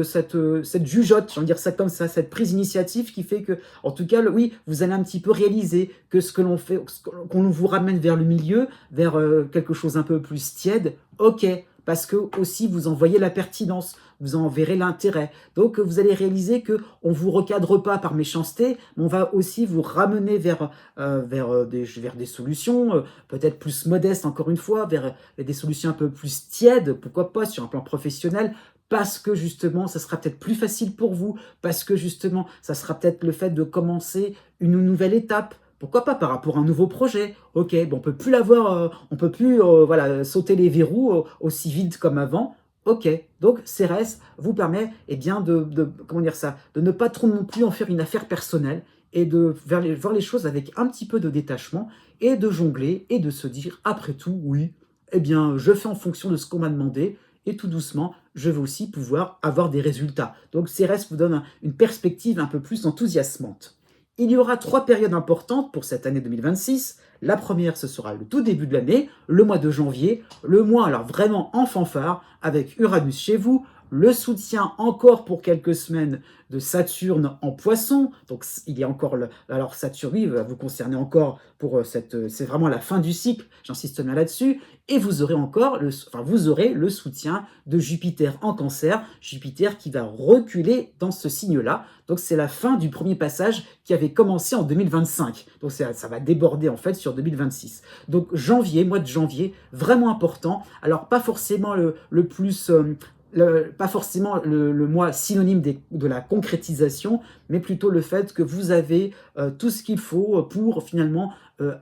jugeote, j'ai envie de dire ça comme ça, cette prise d'initiative qui fait que, en tout cas, oui, vous allez un petit peu réaliser que ce que l'on fait, qu'on vous ramène vers le milieu, vers quelque chose un peu plus tiède, ok, parce que aussi vous en voyez la pertinence, vous en verrez l'intérêt. Donc vous allez réaliser que on vous recadre pas par méchanceté, mais on va aussi vous ramener vers des solutions, peut-être plus modestes encore une fois, vers des solutions un peu plus tièdes, pourquoi pas sur un plan professionnel, parce que justement, ça sera peut-être plus facile pour vous, parce que justement, ça sera peut-être le fait de commencer une nouvelle étape. Pourquoi pas par rapport à un nouveau projet? Ok, bon, on peut plus l'avoir, on peut plus voilà, sauter les verrous aussi vite comme avant. OK, donc Cérès vous permet, eh bien, comment dire ça? De ne pas trop non plus en faire une affaire personnelle et de voir les choses avec un petit peu de détachement et de jongler et de se dire: «Après tout, oui, eh bien, je fais en fonction de ce qu'on m'a demandé et tout doucement, je vais aussi pouvoir avoir des résultats». Donc Cérès vous donne une perspective un peu plus enthousiasmante. Il y aura 3 périodes importantes pour cette année 2026. La première, ce sera le tout début de l'année, le mois de janvier, le mois alors vraiment en fanfare avec Uranus chez vous, le soutien encore pour quelques semaines de Saturne en Poisson. Donc il y a encore alors Saturne oui, va vous concerner encore pour c'est vraiment la fin du cycle, j'insiste bien là-dessus. Et vous aurez encore vous aurez le soutien de Jupiter en Cancer, Jupiter qui va reculer dans ce signe-là. Donc c'est la fin du premier passage qui avait commencé en 2025. Donc ça va déborder en fait sur 2026. Donc janvier, mois de janvier, vraiment important. Alors pas forcément le plus pas forcément le mois synonyme de la concrétisation, mais plutôt le fait que vous avez tout ce qu'il faut pour finalement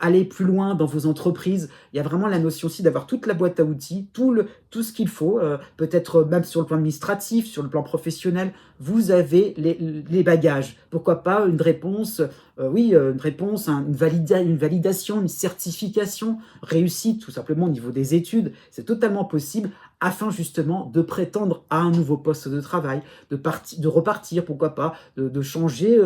aller plus loin dans vos entreprises. Il y a vraiment la notion aussi d'avoir toute la boîte à outils, tout ce qu'il faut, peut-être même sur le plan administratif, sur le plan professionnel, vous avez les bagages. Pourquoi pas une réponse, une réponse, une validation, une certification réussie tout simplement au niveau des études. C'est totalement possible afin justement de prétendre à un nouveau poste de travail, de repartir, pourquoi pas, de changer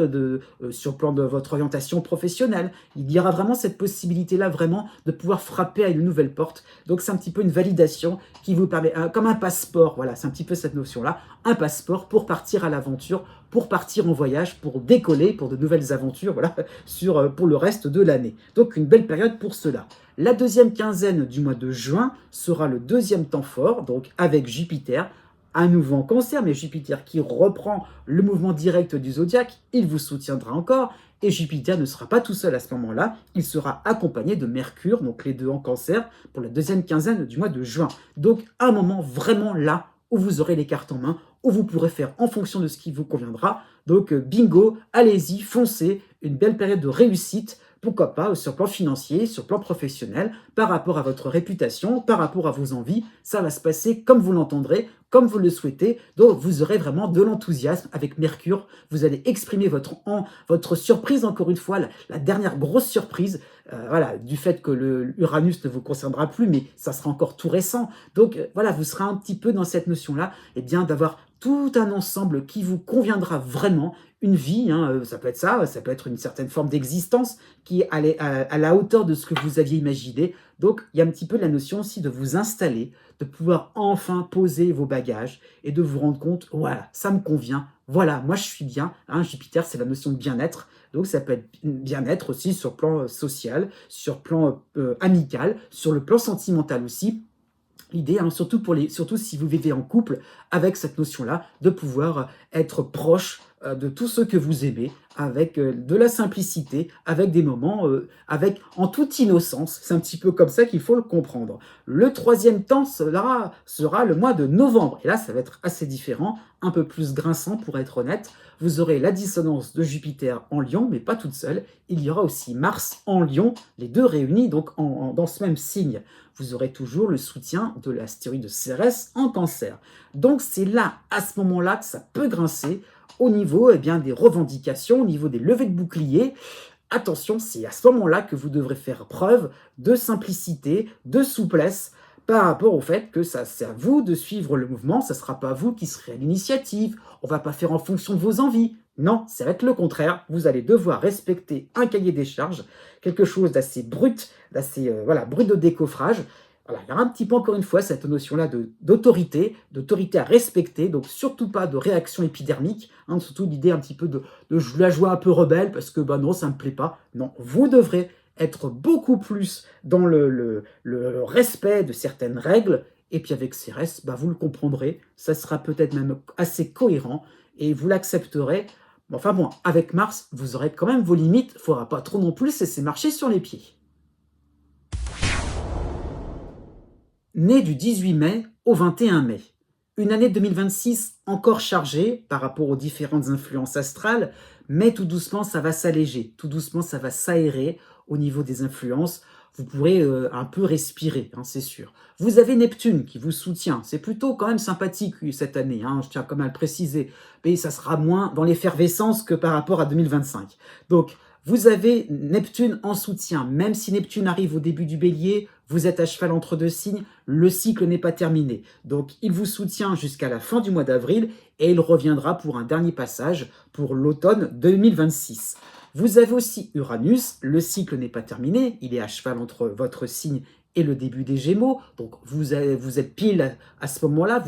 sur le plan de votre orientation professionnelle. Il y aura vraiment cette possibilité-là, vraiment, de pouvoir frapper à une nouvelle porte. Donc c'est un petit peu une validation qui vous permet, comme un passeport, voilà, c'est un petit peu cette notion-là, un passeport pour partir à l'aventure, pour partir en voyage, pour décoller, pour de nouvelles aventures, voilà, pour le reste de l'année. Donc une belle période pour cela. La deuxième quinzaine du mois de juin sera le deuxième temps fort, donc avec Jupiter, à nouveau en Cancer, mais Jupiter qui reprend le mouvement direct du zodiaque, il vous soutiendra encore, et Jupiter ne sera pas tout seul à ce moment-là, il sera accompagné de Mercure, donc les deux en Cancer, pour la deuxième quinzaine du mois de juin. Donc un moment vraiment là où vous aurez les cartes en main, où vous pourrez faire en fonction de ce qui vous conviendra. Donc bingo, allez-y, foncez, une belle période de réussite, pourquoi pas sur le plan financier, sur le plan professionnel, par rapport à votre réputation, par rapport à vos envies, ça va se passer comme vous l'entendrez, comme vous le souhaitez, donc vous aurez vraiment de l'enthousiasme avec Mercure, vous allez exprimer votre surprise encore une fois, la dernière grosse surprise, voilà, du fait que le Uranus ne vous concernera plus, mais ça sera encore tout récent, donc voilà, vous serez un petit peu dans cette notion-là, et bien d'avoir tout un ensemble qui vous conviendra vraiment, une vie, hein, ça peut être une certaine forme d'existence qui est à la hauteur de ce que vous aviez imaginé. Donc, il y a un petit peu la notion aussi de vous installer, de pouvoir enfin poser vos bagages et de vous rendre compte, voilà, ça me convient, voilà, moi je suis bien. Hein, Jupiter, c'est la notion de bien-être. Donc, ça peut être bien-être aussi sur le plan social, sur le plan amical, sur le plan sentimental aussi. L'idée, hein, surtout si vous vivez en couple, avec cette notion-là, de pouvoir être proche de tous ceux que vous aimez, avec de la simplicité, avec des moments, en toute innocence. C'est un petit peu comme ça qu'il faut le comprendre. Le troisième temps sera le mois de novembre. Et là, ça va être assez différent, un peu plus grinçant pour être honnête. Vous aurez la dissonance de Jupiter en Lion, mais pas toute seule. Il y aura aussi Mars en Lion, les deux réunis donc dans ce même signe. Vous aurez toujours le soutien de l'astéroïde Cérès en Cancer. Donc c'est là, à ce moment-là, que ça peut grincer au niveau des revendications, au niveau des levées de boucliers. Attention, c'est à ce moment-là que vous devrez faire preuve de simplicité, de souplesse, par rapport au fait que c'est à vous de suivre le mouvement, ça ne sera pas vous qui serez à l'initiative, on ne va pas faire en fonction de vos envies. Non, ça va être le contraire, vous allez devoir respecter un cahier des charges, quelque chose d'assez brut, brut de décoffrage. Voilà, il y aura un petit peu encore une fois cette notion-là d'autorité à respecter, donc surtout pas de réaction épidermique, hein, surtout l'idée un petit peu de la joie un peu rebelle, parce que non, ça ne me plaît pas. Non, vous devrez être beaucoup plus dans le respect de certaines règles, et puis avec Cérès, vous le comprendrez, ça sera peut-être même assez cohérent, et vous l'accepterez. Enfin bon, avec Mars, vous aurez quand même vos limites, il ne faudra pas trop non plus laisser marcher sur les pieds. Né du 18 mai au 21 mai. Une année 2026 encore chargée par rapport aux différentes influences astrales, mais tout doucement ça va s'alléger, tout doucement ça va s'aérer au niveau des influences. vous pourrez un peu respirer, hein, c'est sûr. Vous avez Neptune qui vous soutient, c'est plutôt quand même sympathique cette année, hein, je tiens quand même à le préciser, mais ça sera moins dans l'effervescence que par rapport à 2025. Donc, vous avez Neptune en soutien, même si Neptune arrive au début du bélier, vous êtes à cheval entre deux signes, le cycle n'est pas terminé. Donc il vous soutient jusqu'à la fin du mois d'avril et il reviendra pour un dernier passage pour l'automne 2026. Vous avez aussi Uranus, le cycle n'est pas terminé, il est à cheval entre votre signe et le début des Gémeaux, donc vous êtes pile à ce moment-là,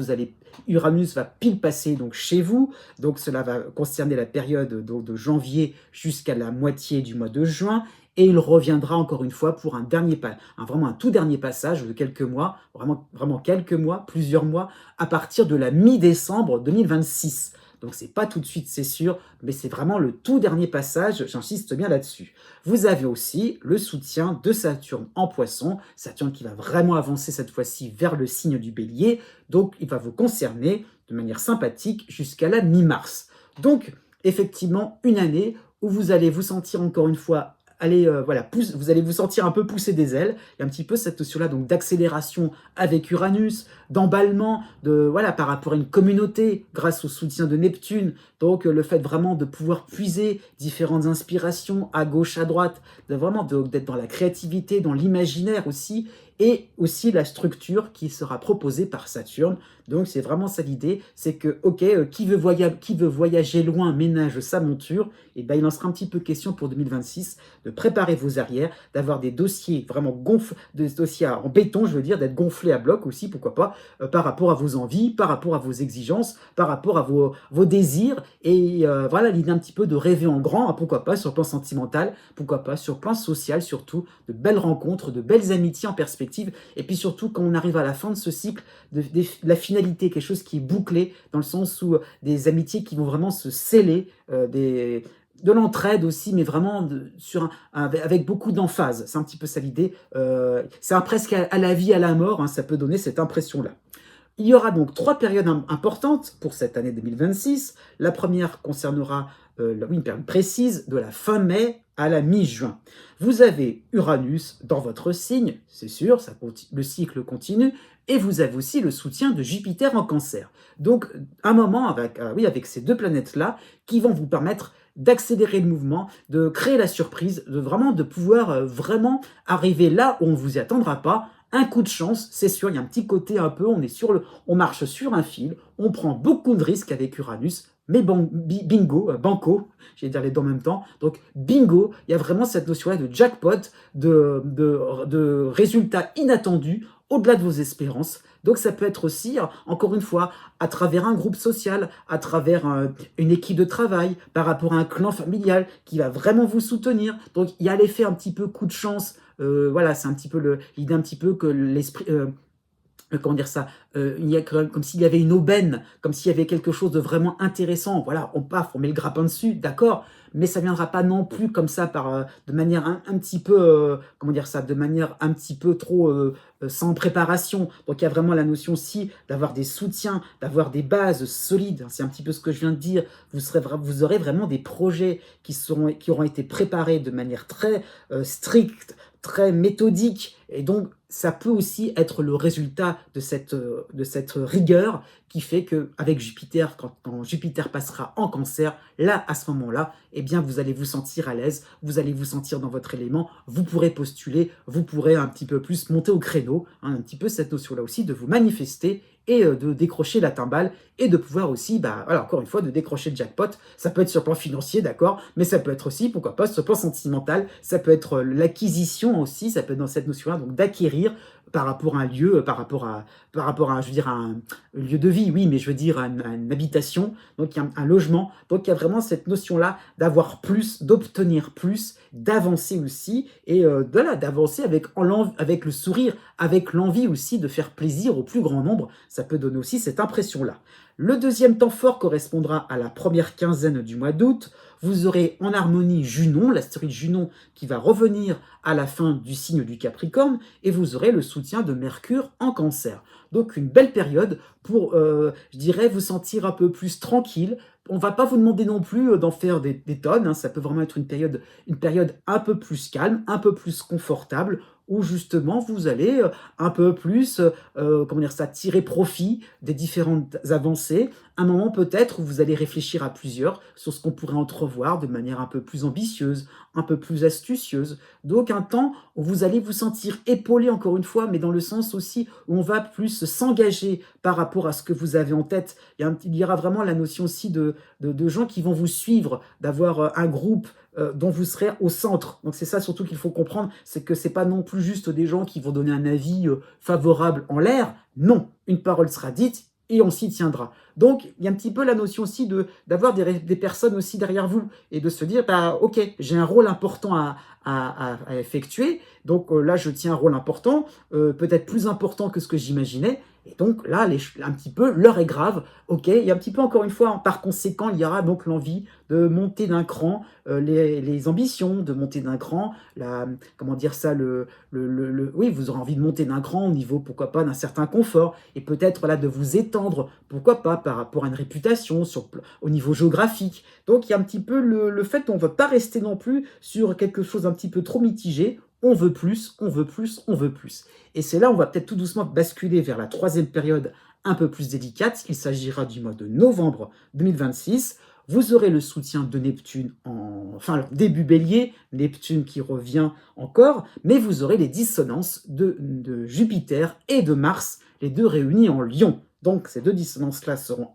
Uranus va pile passer donc chez vous, donc cela va concerner la période donc, de janvier jusqu'à la moitié du mois de juin, et il reviendra encore une fois pour un dernier pas, vraiment un tout dernier passage de quelques mois, vraiment quelques mois, plusieurs mois, à partir de la mi-décembre 2026. Donc c'est pas tout de suite, c'est sûr, mais c'est vraiment le tout dernier passage, j'insiste bien là-dessus. Vous avez aussi le soutien de Saturne en Poisson, Saturne qui va vraiment avancer cette fois-ci vers le signe du Bélier, donc il va vous concerner de manière sympathique jusqu'à la mi-mars. Donc effectivement, une année où vous allez vous sentir encore une fois voilà, vous allez vous sentir un peu pousser des ailes. Il y a un petit peu cette notion-là donc d'accélération avec Uranus, d'emballement, voilà, par rapport à une communauté grâce au soutien de Neptune. Donc le fait vraiment de pouvoir puiser différentes inspirations à gauche, à droite, d'être dans la créativité, dans l'imaginaire aussi, et aussi la structure qui sera proposée par Saturne. Donc c'est vraiment ça l'idée, c'est que, ok, qui veut voyager loin ménage sa monture, et ben il en sera un petit peu question pour 2026 de préparer vos arrières, d'avoir des dossiers vraiment gonflés, des dossiers en béton, je veux dire, d'être gonflés à bloc aussi, pourquoi pas, par rapport à vos envies, par rapport à vos exigences, par rapport à vos désirs, et voilà l'idée un petit peu de rêver en grand, hein, pourquoi pas sur le plan sentimental, pourquoi pas sur le plan social surtout, de belles rencontres, de belles amitiés en perspective, et puis surtout quand on arrive à la fin de ce cycle, de la finalité, quelque chose qui est bouclé, dans le sens où des amitiés qui vont vraiment se sceller, de l'entraide aussi, mais vraiment avec beaucoup d'emphase. C'est un petit peu ça l'idée. C'est presque à la vie, à la mort, hein, ça peut donner cette impression-là. Il y aura donc 3 périodes importantes pour cette année 2026. La première concernera une période précise de la fin mai à la mi-juin. Vous avez Uranus dans votre signe, c'est sûr, le cycle continue, et vous avez aussi le soutien de Jupiter en Cancer. Donc un moment avec ces deux planètes-là qui vont vous permettre d'accélérer le mouvement, de créer la surprise, de pouvoir vraiment arriver là où on ne vous y attendra pas. Un coup de chance, c'est sûr, il y a un petit côté un peu, on marche sur un fil, on prend beaucoup de risques avec Uranus, mais bingo, banco, j'ai dire les deux en même temps, donc bingo, il y a vraiment cette notion-là de jackpot, de résultats inattendus, au-delà de vos espérances. Donc ça peut être aussi, encore une fois, à travers un groupe social, à travers une équipe de travail, par rapport à un clan familial qui va vraiment vous soutenir. Donc il y a l'effet un petit peu coup de chance. Voilà, c'est un petit peu l'idée un petit peu que l'esprit... comment dire ça, il y a comme s'il y avait une aubaine, comme s'il y avait quelque chose de vraiment intéressant. Voilà, on met le grappin dessus, d'accord, mais ça ne viendra pas non plus comme ça, de manière un petit peu, comment dire ça, de manière un petit peu trop sans préparation. Donc il y a vraiment la notion aussi d'avoir des soutiens, d'avoir des bases solides. C'est un petit peu ce que je viens de dire. Vous aurez vraiment des projets qui auront été préparés de manière très stricte, très méthodique, et donc ça peut aussi être le résultat de cette rigueur qui fait qu'avec Jupiter, quand Jupiter passera en Cancer, là, à ce moment-là, eh bien, vous allez vous sentir à l'aise, vous allez vous sentir dans votre élément, vous pourrez postuler, vous pourrez un petit peu plus monter au créneau, hein, un petit peu cette notion-là aussi de vous manifester et de décrocher la timbale et de pouvoir aussi, voilà, encore une fois, de décrocher le jackpot. Ça peut être sur le plan financier, d'accord, mais ça peut être aussi, pourquoi pas, sur le plan sentimental, ça peut être l'acquisition aussi, ça peut être dans cette notion-là, donc d'acquérir par rapport à un lieu, par rapport à, je veux dire, un lieu de vie, oui, mais je veux dire à une habitation, donc il y a un logement, donc il y a vraiment cette notion-là d'avoir plus, d'obtenir plus, d'avancer aussi, et voilà, d'avancer avec le sourire, avec l'envie aussi de faire plaisir au plus grand nombre, ça peut donner aussi cette impression-là. Le deuxième temps fort correspondra à la première quinzaine du mois d'août. Vous aurez en harmonie Junon, l'astéroïde Junon qui va revenir à la fin du signe du Capricorne, et vous aurez le soutien de Mercure en Cancer. Donc une belle période pour, je dirais, vous sentir un peu plus tranquille. On ne va pas vous demander non plus d'en faire des tonnes, hein. Ça peut vraiment être une période un peu plus calme, un peu plus confortable, où justement vous allez un peu plus, comment dire ça, tirer profit des différentes avancées. Un moment peut-être où vous allez réfléchir à plusieurs sur ce qu'on pourrait entrevoir de manière un peu plus ambitieuse, un peu plus astucieuse. Donc un temps où vous allez vous sentir épaulé encore une fois, mais dans le sens aussi où on va plus s'engager par rapport à ce que vous avez en tête. Il y aura vraiment la notion aussi de gens qui vont vous suivre, d'avoir un groupe dont vous serez au centre. Donc c'est ça surtout qu'il faut comprendre, c'est que c'est pas non plus juste des gens qui vont donner un avis favorable en l'air. Non, une parole sera dite et on s'y tiendra. Donc il y a un petit peu la notion aussi d'avoir des personnes aussi derrière vous et de se dire, bah ok, j'ai un rôle important à effectuer, donc là je tiens un rôle important, peut-être plus important que ce que j'imaginais, et donc là, un petit peu, l'heure est grave, ok, et un petit peu encore une fois, par conséquent, il y aura donc l'envie de monter d'un cran les ambitions, de monter d'un cran, comment dire ça, oui, vous aurez envie de monter d'un cran au niveau, pourquoi pas, d'un certain confort, et peut-être là de vous étendre, pourquoi pas, par rapport à une réputation, au niveau géographique. Donc il y a un petit peu le fait qu'on ne va pas rester non plus sur quelque chose un petit peu trop mitigé, on veut plus, on veut plus, on veut plus. Et c'est là où on va peut-être tout doucement basculer vers la troisième période un peu plus délicate. Il s'agira du mois de novembre 2026. Vous aurez le soutien de Neptune enfin, début bélier, Neptune qui revient encore, mais vous aurez les dissonances de Jupiter et de Mars, les deux réunis en Lion. Donc ces deux dissonances-là seront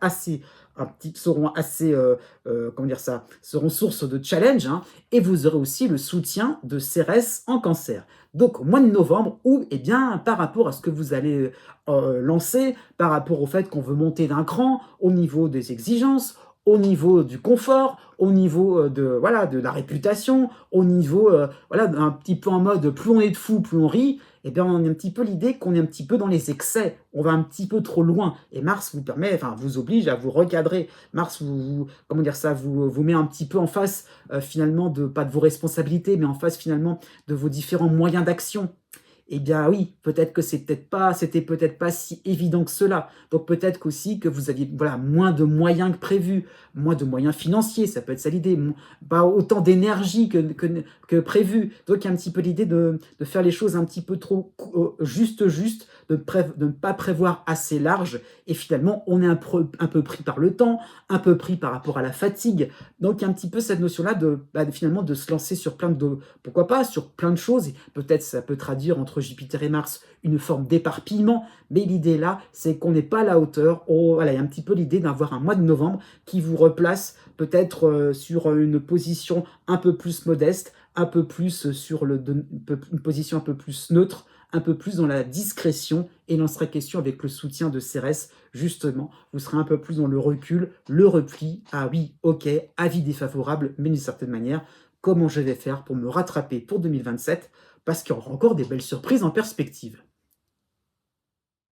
comment dire ça, seront source de challenge, hein, et vous aurez aussi le soutien de Cérès en Cancer. Donc au mois de novembre, où, eh bien, par rapport à ce que vous allez lancer, par rapport au fait qu'on veut monter d'un cran, au niveau des exigences, au niveau du confort, au niveau voilà, de la réputation, au niveau voilà, un petit peu en mode plus on est de fous, plus on rit, eh bien, on a un petit peu l'idée qu'on est un petit peu dans les excès, on va un petit peu trop loin. Et Mars vous permet, enfin, vous oblige à vous recadrer. Mars comment dire ça, vous met un petit peu en face, finalement, pas de vos responsabilités, mais en face, finalement, de vos différents moyens d'action. Eh bien oui, peut-être que c'était peut-être pas si évident que cela. Donc peut-être qu'aussi que vous aviez voilà, moins de moyens que prévu, moins de moyens financiers, ça peut être ça l'idée, pas autant d'énergie que prévu. Donc il y a un petit peu l'idée de faire les choses un petit peu trop juste, de ne pas prévoir assez large, et finalement on est un peu pris par le temps, un peu pris par rapport à la fatigue. Donc il y a un petit peu cette notion-là finalement de se lancer sur pourquoi pas, sur plein de choses, et peut-être ça peut traduire entre Jupiter et Mars une forme d'éparpillement, mais l'idée là, c'est qu'on n'est pas à la hauteur. Voilà, il y a un petit peu l'idée d'avoir un mois de novembre qui vous replace peut-être sur une position un peu plus modeste, un peu plus sur une position un peu plus neutre, un peu plus dans la discrétion, et il en sera question avec le soutien de Cérès, justement, vous serez un peu plus dans le recul, le repli, ah oui, ok, avis défavorable, mais d'une certaine manière, comment je vais faire pour me rattraper pour 2027, parce qu'il y aura encore des belles surprises en perspective.